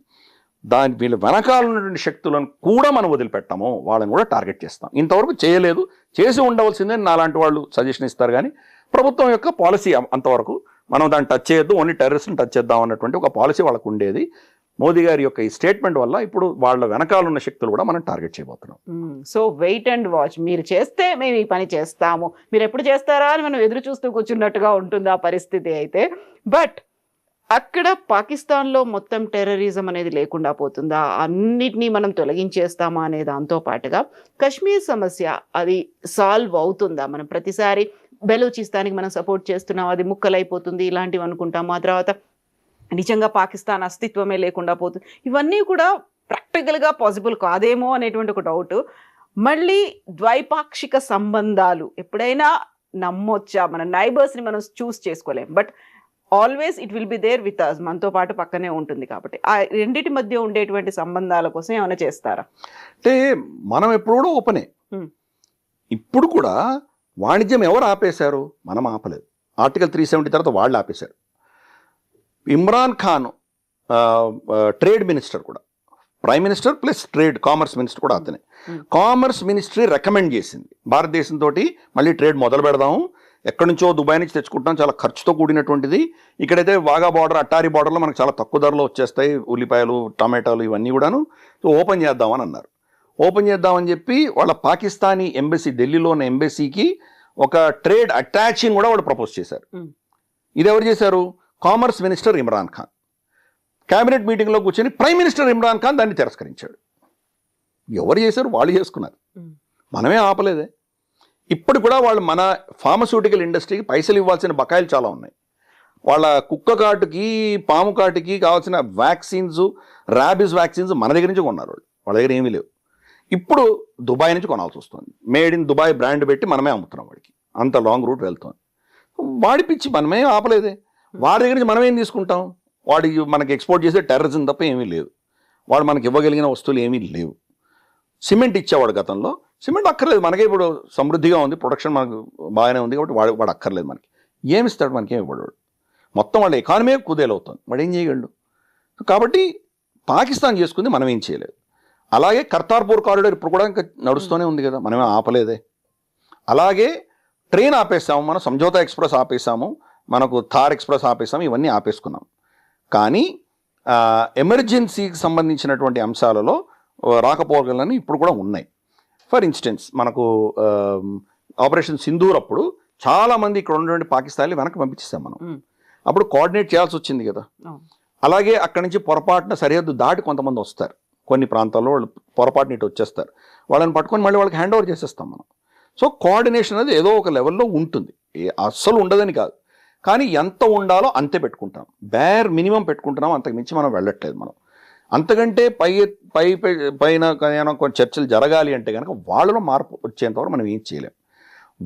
వీళ్ళ వెనకాల ఉన్నటువంటి శక్తులను కూడా మనం వదిలిపెట్టాము, వాళ్ళని కూడా టార్గెట్ చేస్తాం. ఇంతవరకు చేయలేదు, చేసి ఉండవలసిందే నాలాంటి వాళ్ళు సజెషన్ ఇస్తారు. కానీ ప్రభుత్వం యొక్క పాలసీ అంతవరకు మనం దాన్ని టచ్ చేయొద్దు, ఓన్లీ టెర్రరిస్ట్ని టచ్ చేద్దాం అన్నటువంటి ఒక పాలసీ వాళ్ళకు ఉండేది. మోదీ గారి యొక్క ఈ స్టేట్మెంట్ వల్ల ఇప్పుడు వాళ్ళ వెనకాల ఉన్న శక్తులు కూడా మనం టార్గెట్ చేయబోతున్నాం. So wait and watch. మీరు చేస్తే మేము ఈ పని చేస్తాము, మీరు ఎప్పుడు చేస్తారా అని మనం ఎదురు చూస్తూ కూర్చున్నట్టుగా ఉంటుంది ఆ పరిస్థితి అయితే. బట్ అక్కడ పాకిస్తాన్లో మొత్తం టెర్రరిజం అనేది లేకుండా పోతుందా, అన్నిటినీ మనం తొలగించేస్తామా అనే దాంతో పాటుగా కశ్మీర్ సమస్య అది సాల్వ్ అవుతుందా? మనం ప్రతిసారి బెలూచిస్తానికి మనం సపోర్ట్ చేస్తున్నాం, అది ముక్కలైపోతుంది ఇలాంటివి అనుకుంటాము, ఆ తర్వాత నిజంగా పాకిస్తాన్ అస్తిత్వమే లేకుండా పోతుంది. ఇవన్నీ కూడా ప్రాక్టికల్గా పాసిబుల్ కాదేమో అనేటువంటి ఒక డౌట్. మళ్ళీ ద్వైపాక్షిక సంబంధాలు ఎప్పుడైనా నమ్మొచ్చా? మన నైబర్స్ని మనం చూస్ చేసుకోలేం, but always it will be there with us, మనతో పాటు పక్కనే ఉంటుంది. కాబట్టి ఆ రెండింటి మధ్య ఉండేటువంటి సంబంధాల కోసం ఏమైనా చేస్తారా? అంటే మనం ఎప్పుడు కూడా ఓపెనే. ఇప్పుడు కూడా వాణిజ్యం ఎవరు ఆపేశారు? మనం ఆపలేదు. ఆర్టికల్ 370 తర్వాత వాళ్ళు ఆపేశారు. ఇమ్రాన్ ఖాన్ ట్రేడ్ మినిస్టర్ కూడా, prime minister plus trade commerce minister కూడా అతనే. కామర్స్ మినిస్ట్రీ రికమెండ్ చేసింది భారతదేశంతో మళ్ళీ ట్రేడ్ మొదలు పెడదాము, ఎక్కడి నుంచో దుబాయ్ నుంచి తెచ్చుకుంటాం, చాలా ఖర్చుతో కూడినటువంటిది. ఇక్కడైతే వాగా బార్డర్, అట్టారీ బార్డర్లో మనకు చాలా తక్కువ ధరలో వచ్చేస్తాయి ఉల్లిపాయలు, టమాటాలు ఇవన్నీ కూడాను. సో ఓపెన్ చేద్దామని అన్నారు. ఓపెన్ చేద్దామని చెప్పి వాళ్ళ పాకిస్తానీ ఎంబసీ, ఢిల్లీలో ఉన్న ఎంబసీకి ఒక ట్రేడ్ అటాచింగ్ కూడా వాళ్ళు ప్రపోజ్ చేశారు. ఇది ఎవరు చేశారు? Commerce minister Imran Khan. Cabinet మీటింగ్లో కూర్చొని ప్రైమ్ మినిస్టర్ ఇమ్రాన్ ఖాన్ దాన్ని తిరస్కరించాడు. ఎవరు చేశారు? వాళ్ళు చేసుకున్నారు, మనమే ఆపలేదే. ఇప్పుడు కూడా వాళ్ళు మన ఫార్మస్యూటికల్ ఇండస్ట్రీకి పైసలు ఇవ్వాల్సిన బకాయిలు చాలా ఉన్నాయి. వాళ్ళ కుక్క కాటుకి, పాము కాటుకి కావాల్సిన వ్యాక్సిన్స్, ర్యాబీస్ వ్యాక్సిన్స్ మన దగ్గర నుంచి కొన్నారు వాళ్ళు. వాళ్ళ దగ్గర ఏమీ లేవు. ఇప్పుడు దుబాయ్ నుంచి కొనాల్సి వస్తుంది. మేడ్ ఇన్ దుబాయ్ బ్రాండ్ పెట్టి మనమే అమ్ముతున్నాం వాడికి. అంత లాంగ్ రూట్ వెళ్తుంది. వాడి పిచ్చి మనమే ఆపలేదే. వాడి దగ్గర నుంచి మనమేం తీసుకుంటాం? వాడి మనకి ఎక్స్పోర్ట్ చేసే టెర్రరిజం తప్ప ఏమీ లేదు. వాడు మనకి ఇవ్వగలిగిన వస్తువులు ఏమీ లేవు. సిమెంట్ ఇచ్చేవాడు గతంలో, సిమెంట్ అక్కర్లేదు మనకే. ఇప్పుడు సమృద్ధిగా ఉంది, ప్రొడక్షన్ మనకు బాగానే ఉంది కాబట్టి వాడు అక్కర్లేదు మనకి. ఏమిస్తాడు? మనకేం ఇవ్వడు. మొత్తం వాళ్ళ ఎకానమీ కుదేలవుతుంది. వాడు ఏం చేయగలడు? కాబట్టి పాకిస్తాన్ చేసుకుంది, మనం ఏం చేయలేదు. అలాగే కర్తార్పూర్ కారిడార్ ఇప్పుడు కూడా ఇంకా నడుస్తూనే ఉంది కదా, మనమే ఆపలేదే. అలాగే ట్రైన్ ఆపేసాము, మనం సంజోతా ఎక్స్ప్రెస్ ఆపేసాము, మనకు థార్ ఎక్స్ప్రెస్ ఆపేసాము, ఇవన్నీ ఆపేసుకున్నాం. కానీ ఎమర్జెన్సీకి సంబంధించినటువంటి అంశాలలో రాకపోకలని ఇప్పుడు కూడా ఉన్నాయి. ఫర్ ఇన్స్టెన్స్ మనకు ఆపరేషన్ సింధూర్ అప్పుడు చాలామంది ఇక్కడ ఉన్నటువంటి పాకిస్తాన్లు వెనక్కి పంపించేసాం మనం. అప్పుడు కోఆర్డినేట్ చేయాల్సి వచ్చింది కదా. అలాగే అక్కడి నుంచి పొరపాటున సరిహద్దు దాటి కొంతమంది వస్తారు, కొన్ని ప్రాంతాల్లో వాళ్ళు పొరపాటున ఇటు వచ్చేస్తారు. వాళ్ళని పట్టుకొని మళ్ళీ వాళ్ళకి హ్యాండ్ ఓవర్ చేసేస్తాం మనం. సో కోఆర్డినేషన్ అనేది ఏదో ఒక లెవెల్లో ఉంటుంది, అస్సలు ఉండదని కాదు. కానీ ఎంత ఉండాలో అంతే పెట్టుకుంటాం, బేర్ మినిమం పెట్టుకుంటున్నాం, అంతకు మించి మనం వెళ్ళట్లేదు. మనం అంతకంటే పైన కొన్ని చర్చలు జరగాలి అంటే కనుక వాళ్ళలో మార్పు వచ్చేంతవరకు మనం ఏం చేయలేం.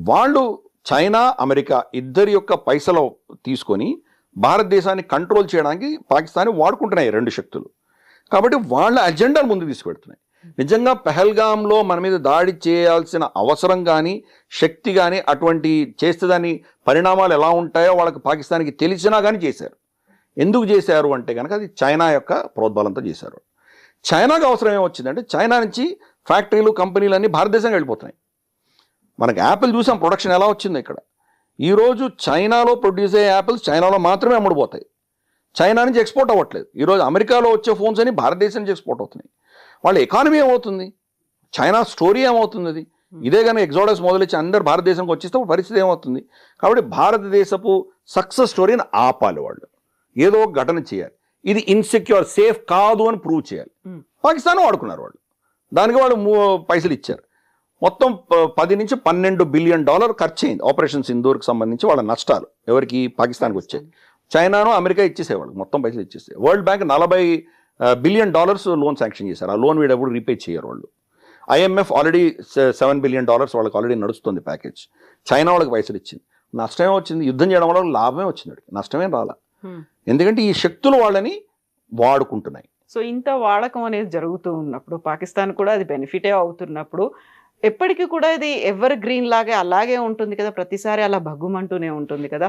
వాళ్ళు చైనా, అమెరికా ఇద్దరి యొక్క పైసలు తీసుకొని భారతదేశాన్ని కంట్రోల్ చేయడానికి పాకిస్తాన్ని వాడుకుంటున్నాయి రెండు శక్తులు. కాబట్టి వాళ్ళ అజెండాలు ముందుకు తీసుకెడుతున్నాయి. నిజంగా పెహల్గాంలో మన మీద దాడి చేయాల్సిన అవసరం కానీ, శక్తి కానీ, అటువంటి చేస్తే దాని పరిణామాలు ఎలా ఉంటాయో వాళ్ళకి పాకిస్తాన్కి తెలిసినా కానీ చేశారు. ఎందుకు చేశారు అంటే కనుక అది చైనా యొక్క ప్రోద్బలంతో చేశారు. చైనాకు అవసరం ఏమొచ్చిందంటే చైనా నుంచి ఫ్యాక్టరీలు, కంపెనీలు అన్నీ భారతదేశంకి వెళ్ళిపోతున్నాయి. మనకి యాపిల్ చూసాం ప్రొడక్షన్ ఎలా వచ్చిందో ఇక్కడ. ఈరోజు చైనాలో ప్రొడ్యూస్ అయ్యే యాపిల్స్ చైనాలో మాత్రమే అమ్ముడుపోతాయి, చైనా నుంచి ఎక్స్పోర్ట్ అవ్వట్లేదు. ఈరోజు అమెరికాలో వచ్చే ఫోన్స్ అని భారతదేశం నుంచి ఎక్స్పోర్ట్ అవుతున్నాయి. వాళ్ళ ఎకానమీ ఏమవుతుంది? చైనా స్టోరీ ఏమవుతుంది? అది ఇదే కానీ ఎగ్జోడస్ మొదలొచ్చి అందరు భారతదేశంకి వచ్చేస్తే పరిస్థితి ఏమవుతుంది? కాబట్టి భారతదేశపు సక్సెస్ స్టోరీని ఆపాలి వాళ్ళు, ఏదో ఒక ఘటన చేయాలి. ఇది ఇన్సెక్యూర్, సేఫ్ కాదు అని ప్రూవ్ చేయాలి. పాకిస్తాన్ వాడుకున్నారు వాళ్ళు, దానికి వాళ్ళు పైసలు ఇచ్చారు. మొత్తం 10 నుంచి 12 బిలియన్ డాలర్ ఖర్చు అయింది ఆపరేషన్ సింధూర్కి సంబంధించి. వాళ్ళ నష్టాలు ఎవరికి? పాకిస్తాన్కి వచ్చాయి. చైనాను, అమెరికా ఇచ్చేసేవాళ్ళు, మొత్తం పైసలు ఇచ్చేసే. World Bank 40 billion dollars loan sanction చేశారు. ఆ లోన్ వీడు ఎప్పుడు రీపే చేయరు వాళ్ళు. IMF ఆల్రెడీ $7 బిలియన్ వాళ్ళకి ఆల్రెడీ నడుస్తుంది ప్యాకేజ్. చైనా వాళ్ళకి పైసలు ఇచ్చింది. నష్టమే వచ్చింది? యుద్ధం చేయడం వల్ల లాభమే వచ్చింది, నష్టమేం రాలా. ఎందుకంటే ఈ శక్తులు వాళ్ళని వాడుకుంటున్నాయి. సో ఇంత వాడకం అనేది జరుగుతూ ఉన్నప్పుడు, పాకిస్తాన్ కూడా అది బెనిఫిటే అవుతున్నప్పుడు, ఎప్పటికీ కూడా ఇది ఎవర్ గ్రీన్ లాగే అలాగే ఉంటుంది కదా, ప్రతిసారి అలా భగ్గుమంటూనే ఉంటుంది కదా.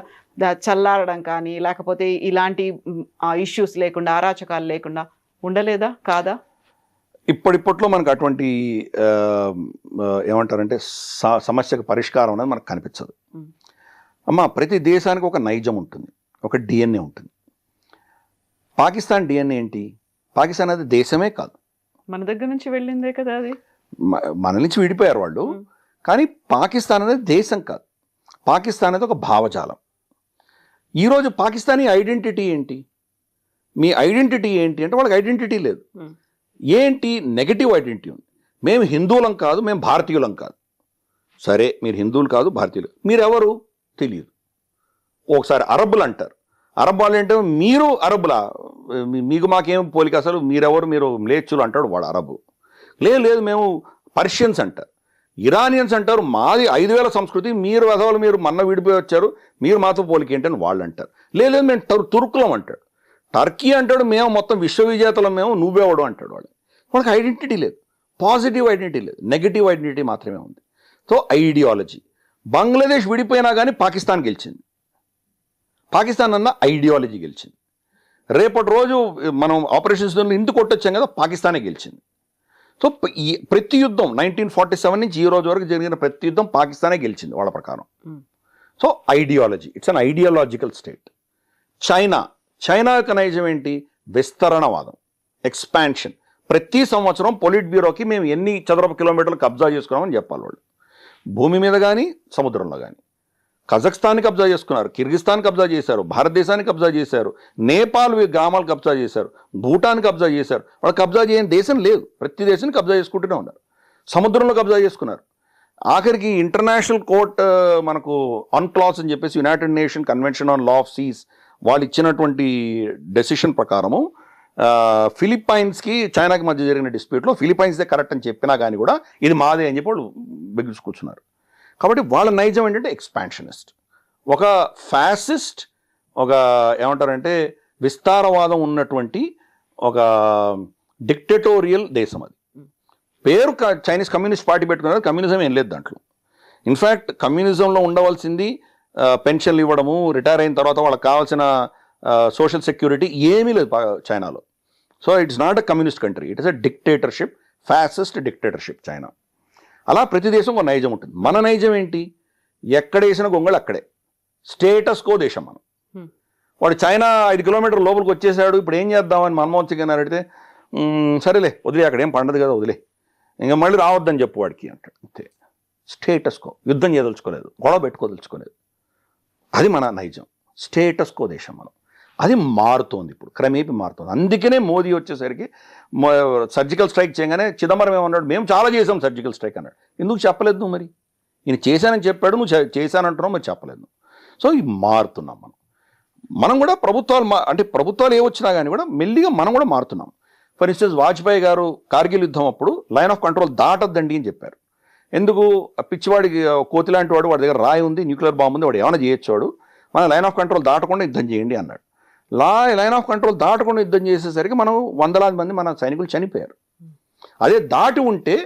చల్లారడం కానీ లేకపోతే ఇలాంటి ఇష్యూస్ లేకుండా, అరాచకాలు లేకుండా ఉండలేదా? కాదా? ఇప్పటిప్పట్లో మనకు అటువంటి ఏమంటారంటే సమస్యకు పరిష్కారం అనేది మనకు కనిపించదు అమ్మా. ప్రతి దేశానికి ఒక నైజం ఉంటుంది, ఒక DNA ఉంటుంది. పాకిస్తాన్ DNA ఏంటి? పాకిస్తాన్ అది దేశమే కాదు, మన దగ్గర నుంచి వెళ్ళిందే కదా అది. మన నుంచి విడిపోయారు వాళ్ళు. కానీ పాకిస్తాన్ అనేది దేశం కాదు, పాకిస్తాన్ అనేది ఒక భావజాలం. ఈరోజు పాకిస్తానీ ఐడెంటిటీ ఏంటి? మీ ఐడెంటిటీ ఏంటి అంటే వాళ్ళకి ఐడెంటిటీ లేదు. ఏంటి? నెగటివ్ ఐడెంటిటీ ఉంది. మేము హిందువులం కాదు, మేము భారతీయులం కాదు. సరే, మీరు హిందువులు కాదు, భారతీయులు. మీరెవరు తెలియదు. ఒకసారి అరబ్బులు అంటారు. అరబ్ వాళ్ళు అంటే మీరు అరబ్బులా, మీకు మాకేం పోలిక, అసలు మీరెవరు, మీరు మ్లేచ్చులు అంటాడు వాడు అరబు. లేదు మేము పర్షియన్స్ అంటారు, ఇరానియన్స్ అంటారు, మాది 5000 సంస్కృతి, మీరు వెధవలు, మీరు మన్న విడిపోయి వచ్చారు, మీరు మాతో పోలిక ఏంటని వాళ్ళు అంటారు. లేదు మేము తుర్కులం అంటాడు. టర్కీ అంటాడు, మేము మొత్తం విశ్వవిజేతలం, మేము నువ్వేవడం అంటాడు. వాళ్ళకి ఐడెంటిటీ లేదు, పాజిటివ్ ఐడెంటిటీ లేదు, నెగిటివ్ ఐడెంటిటీ మాత్రమే ఉంది. So ideology. బంగ్లాదేశ్ విడిపోయినా కానీ పాకిస్తాన్ గెలిచింది, పాకిస్తాన్ అన్న ఐడియాలజీ గెలిచింది. రేపటి రోజు మనం ఆపరేషన్స్ ఇందుకు కొట్టొచ్చాం కదా, పాకిస్తానే గెలిచింది. సో ప్రతి యుద్ధం 1947 నుంచి ఈ రోజు వరకు జరిగిన ప్రతి యుద్ధం పాకిస్తానే గెలిచింది వాళ్ళ ప్రకారం. So ideology, it's an ideological state. China యొక్క నైజం ఏంటి? విస్తరణవాదం, ఎక్స్పాన్షన్. ప్రతి సంవత్సరం పొలిట్ బ్యూరోకి మేము ఎన్ని చదరపు కిలోమీటర్లు కబ్జా చేసుకున్నామని చెప్పాలి వాళ్ళు, భూమి మీద కానీ సముద్రంలో కానీ. కజాఖ్స్తాన్ని కబ్జా చేసుకున్నారు, కిర్గిస్తాన్ కబ్జా చేశారు, భారతదేశాన్ని కబ్జా చేశారు, నేపాల్ గ్రామాలు కబ్జా చేశారు, భూటాన్ కబ్జా చేశారు. వాళ్ళు కబ్జా చేయని దేశం లేదు, ప్రతి దేశాన్ని కబ్జా చేసుకుంటూనే ఉన్నారు. సముద్రంలో కబ్జా చేసుకున్నారు. ఆఖరికి ఇంటర్నేషనల్ కోర్ట్ మనకు అన్క్లాస్ అని చెప్పేసి United Nation Convention on law of seas వాళ్ళు ఇచ్చినటువంటి డెసిషన్ ప్రకారము ఫిలిప్పైన్స్కి చైనాకి మధ్య జరిగిన డిస్ప్యూట్లో ఫిలిప్పైన్స్దే కరెక్ట్ అని చెప్పినా కానీ కూడా ఇది మాదే అని చెప్పి వాళ్ళు బిగించి కూర్చున్నారు. కాబట్టి వాళ్ళ నైజం ఏంటంటే ఎక్స్పాన్షనిస్ట్, ఒక ఫ్యాసిస్ట్, ఒక ఏమంటారంటే విస్తారవాదం ఉన్నటువంటి ఒక డిక్టేటోరియల్ దేశం. అది పేరు చైనీస్ కమ్యూనిస్ట్ పార్టీ పెట్టుకున్నారు, కమ్యూనిజం ఏం లేదు దాంట్లో. ఇన్ఫ్యాక్ట్ కమ్యూనిజంలో ఉండవలసింది పెన్షన్లు ఇవ్వడము, రిటైర్ అయిన తర్వాత వాళ్ళకి కావాల్సిన సోషల్ సెక్యూరిటీ ఏమీ లేదు చైనాలో. So it's not a communist country, it is a dictatorship, fascist dictatorship China. అలా ప్రతి దేశం ఒక నైజం ఉంటుంది. మన నైజం ఏంటి? ఎక్కడ వేసిన గొంగళి అక్కడే, స్టేటస్ కో దేశం మనం. వాడు చైనా 5 కిలోమీటర్ల లోపలికి వచ్చేసాడు, ఇప్పుడు ఏం చేద్దామని మన్మోహన్ సింగ్ అని అడిగితే సరేలే వదిలే, అక్కడ ఏం పండదు కదా వదిలే, ఇంకా మళ్ళీ రావద్దని చెప్పు వాడికి అంటాడు. అంతే, స్టేటస్ కో. యుద్ధం చేయదలుచుకోలేదు, గొడవ పెట్టుకోదలుచుకోలేదు. అది మన నైజం, స్టేటస్ కో దేశం మనం. అది మారుతోంది, ఇప్పుడు క్రమేపీ మారుతోంది. అందుకనే మోదీ వచ్చేసరికి సర్జికల్ స్ట్రైక్ చేయగానే చిదంబరం ఏమన్నాడు, మేము చాలా చేసాం సర్జికల్ స్ట్రైక్ అన్నాడు. ఎందుకు చెప్పలేదు నువ్వు? మరి ఈయన చేశానని చెప్పాడు, నువ్వు చేశానంటున్నావు, మరి చెప్పలేదు. సో ఇవి మారుతున్నాం మనం కూడా. ప్రభుత్వాలు ఏ వచ్చినా కానీ కూడా మెల్లిగా మనం కూడా మారుతున్నాం. ఫర్ ఇన్స్టెన్స్ వాజ్పేయి గారు కార్గిల్ యుద్ధం అప్పుడు లైన్ ఆఫ్ కంట్రోల్ దాటద్దండి అని చెప్పారు. ఎందుకు? పిచ్చివాడికి కోతి లాంటి వాడు, వాడి దగ్గర రాయి ఉంది, న్యూక్లియర్ బాంబు ఉంది, వాడు ఏమైనా చేయొచ్చాడు, మన లైన్ ఆఫ్ కంట్రోల్ దాటకుండా యుద్ధం చేయండి అన్నాడు. లైన్ ఆఫ్ కంట్రోల్ దాటకుండా యుద్ధం చేసేసరికి మనం 100,000 మంది మన సైనికులు చనిపోయారు. అదే దాటి ఉంటే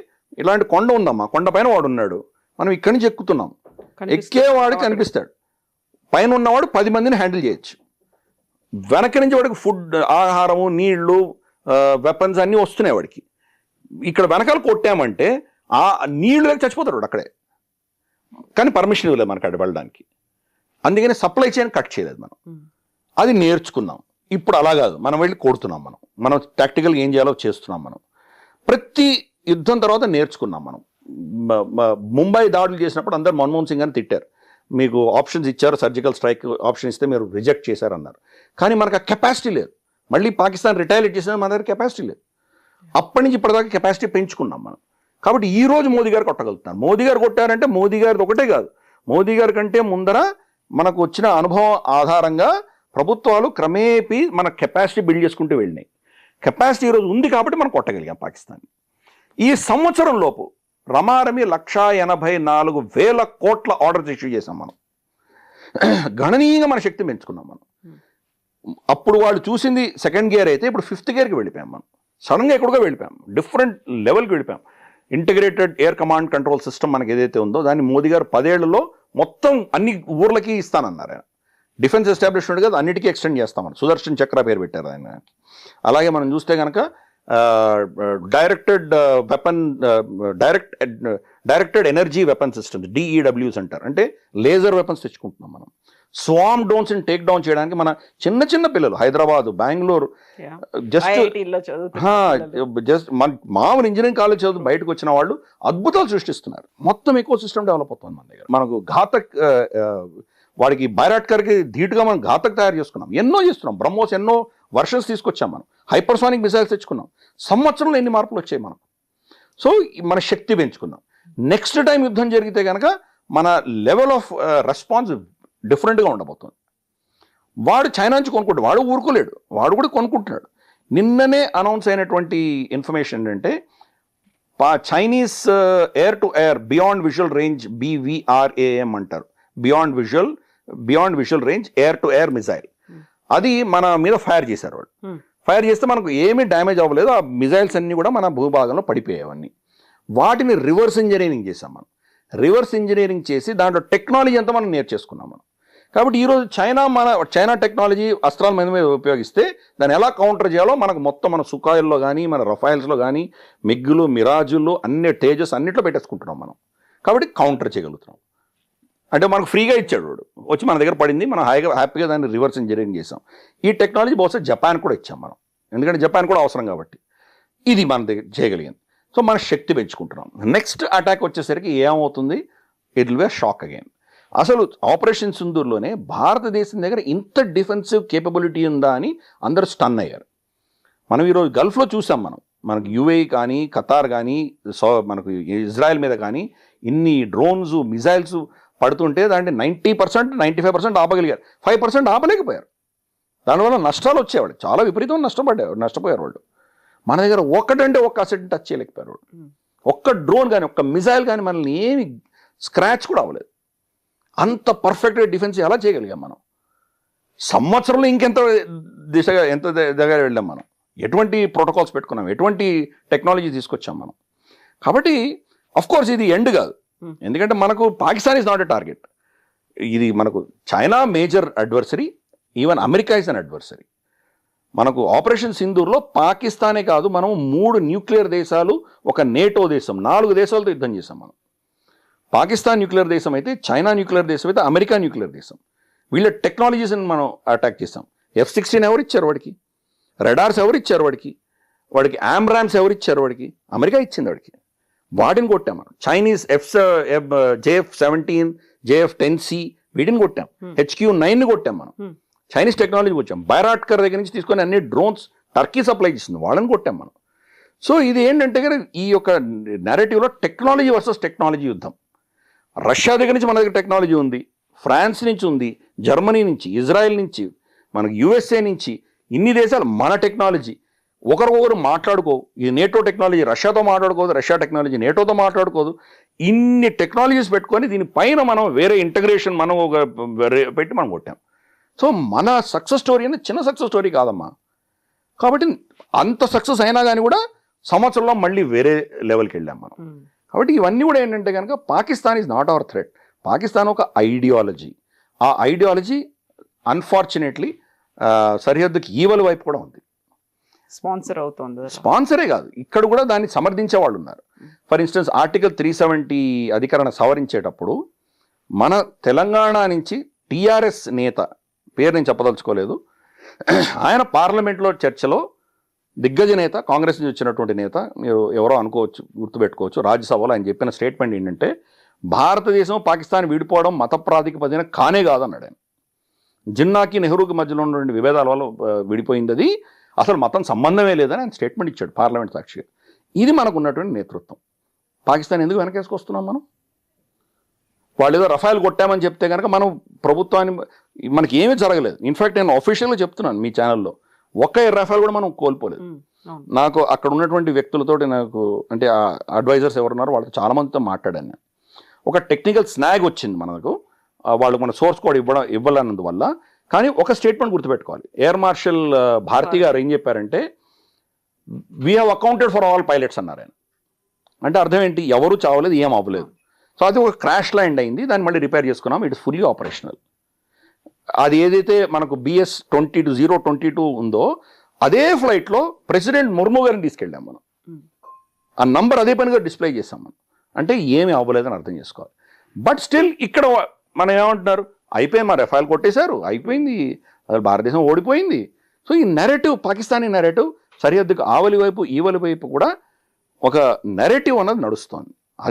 ఇలాంటి కొండ ఉందమ్మా, కొండ పైన వాడు ఉన్నాడు, మనం ఇక్కడి నుంచి ఎక్కుతున్నాం, ఎక్కేవాడికి కనిపిస్తాడు, పైన ఉన్నవాడు 10 మందిని హ్యాండిల్ చేయొచ్చు, వెనక నుంచి వాడికి ఫుడ్, ఆహారము, నీళ్లు, వెపన్స్ అన్నీ వస్తున్నాయి వాడికి. ఇక్కడ వెనకాల కొట్టామంటే ఆ నీళ్లు లేక చచ్చిపోతాడు వాడు అక్కడే. కానీ పర్మిషన్ ఇవ్వలేదు మనకు అక్కడ వెళ్ళడానికి, అందుకని సప్లై చైన్ కట్ చేయలేదు మనం. అది నేర్చుకున్నాం. ఇప్పుడు అలా కాదు, మనం వెళ్ళి కొడుతున్నాం, మనం టాక్టికల్గా ఏం చేయాలో చేస్తున్నాం. మనం ప్రతి యుద్ధం తర్వాత నేర్చుకున్నాం. మనం ముంబై దాడులు చేసినప్పుడు అందరు మన్మోహన్ సింగ్ అని తిట్టారు, మీకు ఆప్షన్స్ ఇచ్చారు, సర్జికల్ స్ట్రైక్ ఆప్షన్ ఇస్తే మీరు రిజెక్ట్ చేశారన్నారు. కానీ మనకు ఆ కెపాసిటీ లేదు. మళ్ళీ పాకిస్తాన్ రిటైలేట్ చేసినా మన దగ్గర కెపాసిటీ లేదు. అప్పటి నుంచి ఇప్పటిదాకా కెపాసిటీ పెంచుకున్నాం మనం. కాబట్టి ఈ రోజు మోదీ గారు కొట్టగలుగుతున్నారు. మోదీ గారు కొట్టారంటే మోదీ గారిది ఒకటే కాదు, మోదీ గారి కంటే ముందర మనకు వచ్చిన అనుభవం ఆధారంగా ప్రభుత్వాలు క్రమేపీ మన కెపాసిటీ బిల్డ్ చేసుకుంటూ వెళ్ళినాయి. కెపాసిటీ ఈరోజు ఉంది కాబట్టి మనం కొట్టగలిగాం పాకిస్తాన్. ఈ సంవత్సరం లోపు రమారమి 184,000 కోట్ల ఆర్డర్స్ ఇష్యూ చేసాం మనం. గణనీయంగా మన శక్తి పెంచుకున్నాం మనం. అప్పుడు వాళ్ళు చూసింది సెకండ్ గేర్ అయితే ఇప్పుడు 5th గేర్కి వెళ్ళిపోయాం మనం. సడన్గా ఎక్కడికో వెళ్ళిపోయాం, డిఫరెంట్ లెవెల్కి వెళ్ళిపోయాం. Integrated air command control system మనకి ఏదైతే ఉందో దాన్ని మోదీ గారు 10 ఏళ్లలో మొత్తం అన్ని ఊర్లకి ఇస్తానన్నారు ఆయన. డిఫెన్స్ ఎస్టాబ్లిష్మెంట్ కదా, అన్నిటికీ ఎక్స్టెండ్ చేస్తామని సుదర్శన్ చక్ర పేరు పెట్టారు ఆయన. అలాగే మనం చూస్తే కనుక directed energy weapon systems, DEWs అంటారు, అంటే లేజర్ వెపన్స్ తెచ్చుకుంటున్నాం మనం. స్వామ్ డ్రోన్స్ టేక్ డౌన్ చేయడానికి మన చిన్న చిన్న పిల్లలు హైదరాబాద్, బెంగళూరు, జస్ట్ మామూలు ఇంజనీరింగ్ కాలేజ్ చదువు బయటకు వచ్చిన వాళ్ళు అద్భుతాలు సృష్టిస్తున్నారు. మొత్తం ఎకో సిస్టమ్ డెవలప్ అవుతుంది మన దగ్గర. మనకు ఘాతక్, వాడికి బైరాట్కర్కి ధీటుగా మనం ఘాతక్ తయారు చేసుకున్నాం, ఎన్నో చేస్తున్నాం. బ్రహ్మోస్ ఎన్నో వర్షన్స్ తీసుకొచ్చాం మనం, హైపర్సానిక్ మిసైల్స్ తెచ్చుకున్నాం. సంవత్సరంలో ఎన్ని మార్పులు వచ్చాయి మనకు. సో మన శక్తి పెంచుకున్నాం. నెక్స్ట్ టైం యుద్ధం జరిగితే కనుక మన లెవెల్ ఆఫ్ రెస్పాన్స్ డిఫరెంట్గా ఉండబోతుంది. వాడు చైనా నుంచి కొనుక్కుంటాడు, వాడు ఊరుకోలేడు, వాడు కూడా కొనుక్కుంటున్నాడు. నిన్ననే అనౌన్స్ అయినటువంటి ఇన్ఫర్మేషన్ ఏంటంటే Chinese air to air beyond visual range BVRAM అంటారు, beyond visual range air to air missile. అది మన మీద ఫైర్ చేశారు వాళ్ళు. ఫైర్ చేస్తే మనకు ఏమీ డ్యామేజ్ అవ్వలేదు, ఆ మిజైల్స్ అన్నీ కూడా మన భూభాగంలో పడిపోయేవన్నీ. వాటిని రివర్స్ ఇంజనీరింగ్ చేసాం మనం. రివర్స్ ఇంజనీరింగ్ చేసి దాంట్లో టెక్నాలజీ అంతా మనం నేర్చేసుకున్నాం మనం. కాబట్టి ఈరోజు చైనా టెక్నాలజీ అస్త్రాల మీద ఉపయోగిస్తే దాన్ని ఎలా కౌంటర్ చేయాలో మనకు మొత్తం మన సుఖాయిల్లో కానీ మన రఫైల్స్లో కానీ మిగ్గులు, మిరాజులు, అన్ని తేజస్ అన్నిట్లో పెట్టేసుకుంటున్నాం మనం. కాబట్టి కౌంటర్ చేయగలుగుతున్నాం. అంటే మనకు ఫ్రీగా ఇచ్చాడు వాడు, వచ్చి మన దగ్గర పడింది, మనం హ్యాపీగా దాన్ని రివర్స్ ఇంజనీరింగ్ చేసాం. ఈ టెక్నాలజీ బహుశా జపాన్ కూడా ఇచ్చాం మనం, ఎందుకంటే జపాన్ కూడా అవసరం కాబట్టి. ఇది మన దగ్గర చేయగలిగింది. సో మన శక్తి పెంచుకుంటున్నాం. నెక్స్ట్ అటాక్ వచ్చేసరికి ఏమవుతుంది, it will B shock again. అసలు ఆపరేషన్ సింధూర్లోనే భారతదేశం దగ్గర ఇంత డిఫెన్సివ్ కేపబిలిటీ ఉందా అని అందరూ స్టన్ అయ్యారు. మనం ఈరోజు గల్ఫ్లో చూసాం, మనకు యుఏఈ కానీ ఖతార్ కానీ మనకు ఇజ్రాయెల్ మీద కానీ ఇన్ని డ్రోన్స్ మిజైల్స్ పడుతుంటే దాంట్లో 90% 95% ఆపగలిగారు, 5% ఆపలేకపోయారు. దానివల్ల నష్టాలు వచ్చేవాడు, చాలా విపరీతంగా నష్టపోయారు వాళ్ళు. మన దగ్గర ఒక్కటంటే ఒక్క అసెట్ టచ్ చేయలేకపోయారు వాళ్ళు. ఒక్క డ్రోన్ కానీ ఒక్క మిజైల్ కానీ మనల్ని ఏమి స్క్రాచ్ కూడా అవ్వలేదు. అంత పర్ఫెక్ట్గా డిఫెన్స్ ఎలా చేయగలిగాం మనం? సంవత్సరంలో ఇంకెంత దగ్గర వెళ్ళాం మనం, ఎటువంటి ప్రోటోకాల్స్ పెట్టుకున్నాం, ఎటువంటి టెక్నాలజీ తీసుకొచ్చాం మనం. కాబట్టి కోర్స్ ఇది ఎండ్ కాదు, ఎందుకంటే మనకు Pakistan is not a target. ఇది మనకు China major adversary, even America is an adversary. మనకు ఆపరేషన్ సింధూర్లో పాకిస్తానే కాదు, మనం 3 న్యూక్లియర్ దేశాలు, ఒక నేటో దేశం, 4 దేశాలతో యుద్ధం చేసాం మనం. పాకిస్తాన్ న్యూక్లియర్ దేశం అయితే, చైనా న్యూక్లియర్ దేశం అయితే, అమెరికా న్యూక్లియర్ దేశం. వీళ్ళ టెక్నాలజీస్ని మనం అటాక్ చేసాం. F-16 ఎవరు ఇచ్చారు వాడికి? రెడార్స్ ఎవరు ఇచ్చారు వాడికి? ఆమ్రామ్స్ ఎవరు ఇచ్చారు వాడికి? అమెరికా ఇచ్చింది వాడికి. వాటిని కొట్టాం మనం. చైనీస్ JF-17, JF-10C వీటిని కొట్టాం. HQ-9ని కొట్టాం మనం. చైనీస్ టెక్నాలజీ వచ్చాం. బైరాట్కర్ దగ్గర నుంచి తీసుకొని అన్ని డ్రోన్స్ టర్కీ సప్లై చేస్తుంది, వాళ్ళని కొట్టాం మనం. సో ఇది ఏంటంటే ఈ యొక్క నెరేటివ్లో టెక్నాలజీ వర్సెస్ టెక్నాలజీ యుద్ధం. రష్యా దగ్గర నుంచి మన దగ్గర టెక్నాలజీ ఉంది, ఫ్రాన్స్ నుంచి ఉంది, జర్మనీ నుంచి, ఇజ్రాయెల్ నుంచి, మనకు USA నుంచి, ఇన్ని దేశాలు మన టెక్నాలజీ. ఒకరికొకరు మాట్లాడుకో. ఇది నేటో టెక్నాలజీ రష్యాతో మాట్లాడుకోదు, రష్యా టెక్నాలజీ నేటోతో మాట్లాడుకోదు. ఇన్ని టెక్నాలజీస్ పెట్టుకొని దీనిపైన మనం వేరే ఇంటగ్రేషన్ మనం ఒక పెట్టి మనం కొట్టాం. సో మన సక్సెస్ స్టోరీ అనేది చిన్న సక్సెస్ స్టోరీ కాదమ్మా. కాబట్టి అంత సక్సెస్ అయినా కానీ కూడా సంవత్సరంలో మళ్ళీ వేరే లెవెల్కి వెళ్ళాం మనం. కాబట్టి ఇవన్నీ కూడా ఏంటంటే కనుక Pakistan is not our threat. Pakistan ఒక ఐడియాలజీ. ఆ ఐడియాలజీ అన్ఫార్చునేట్లీ సరిహద్దుకి ఈవల వైపు కూడా ఉంది. స్పాన్సర్ అవుతుంది. స్పాన్సరే కాదు, ఇక్కడ కూడా దాన్ని సమర్థించే వాళ్ళు ఉన్నారు. ఫర్ ఇన్స్టెన్స్ ఆర్టికల్ 370 అధికరణ సవరించేటప్పుడు మన తెలంగాణ నుంచి TRS నేత, పేరు నేను చెప్పదలుచుకోలేదు, ఆయన పార్లమెంట్లో చర్చలో దిగ్గజ నేత, కాంగ్రెస్ నుంచి వచ్చినటువంటి నేత, మీరు ఎవరో అనుకోవచ్చు, గుర్తుపెట్టుకోవచ్చు, రాజ్యసభలో ఆయన చెప్పిన స్టేట్మెంట్ ఏంటంటే భారతదేశం పాకిస్తాన్ విడిపోవడం మత ప్రాతిపదికన కానే కాదన్నాడు ఆయన. జిన్నాకి నెహ్రూకి మధ్యలో ఉన్నటువంటి విభేదాల వల్ల విడిపోయింది, అది అసలు మతం సంబంధమే లేదని ఆయన స్టేట్మెంట్ ఇచ్చాడు పార్లమెంట్ సాక్షిగా. ఇది మనకు ఉన్నటువంటి నేతృత్వం. పాకిస్తాన్ ఎందుకు వెనకేసుకొస్తున్నాం మనం? వాళ్ళు ఏదో రఫాయిల్ కొట్టామని చెప్తే కనుక మనం ప్రభుత్వాన్ని, మనకి ఏమీ జరగలేదు. ఇన్ఫ్యాక్ట్ నేను ఆఫీషియల్గా చెప్తున్నాను మీ ఛానల్లో, ఒక్క రఫాయిల్ కూడా మనం కోల్పోలేదు. నాకు అక్కడ ఉన్నటువంటి వ్యక్తులతోటి, నాకు అంటే అడ్వైజర్స్ ఎవరున్నారో వాళ్ళతో చాలా మందితో మాట్లాడాను నేను. ఒక టెక్నికల్ స్నాగ్ వచ్చింది మనకు, వాళ్ళు మన సోర్స్ కోడ్ ఇవ్వాలన్నందువల్ల. కానీ ఒక స్టేట్మెంట్ గుర్తుపెట్టుకోవాలి, ఎయిర్ మార్షల్ భారతి గారు ఏం చెప్పారంటే, we have accounted for all pilots అన్నారు ఆయన. అంటే అర్థం ఏంటి? ఎవరు చావలేదు, ఏం అవ్వలేదు. సో అది ఒక క్రాష్ ల్యాండ్ అయింది, దాన్ని మళ్ళీ రిపేర్ చేసుకున్నాం, ఇట్ ఇస్ ఫుల్లీ ఆపరేషనల్. అది ఏదైతే మనకు BS-022 ఉందో అదే ఫ్లైట్లో ప్రెసిడెంట్ ముర్ము గారిని తీసుకెళ్ళాం మనం. ఆ నంబర్ అదే పనిగా డిస్ప్లే చేసాం మనం. అంటే ఏమీ అవ్వలేదని అర్థం చేసుకోవాలి. బట్ స్టిల్ ఇక్కడ మనం ఏమంటున్నారు, అయిపోయింది, మా రఫాయిల్ కొట్టేశారు, అయిపోయింది, అసలు భారతదేశం ఓడిపోయింది. సో ఈ నెరేటివ్, పాకిస్తానీ నెరేటివ్ సరిహద్దుకు ఆవలి వైపు ఈవలి వైపు కూడా ఒక నెరేటివ్ అన్నది నడుస్తోంది.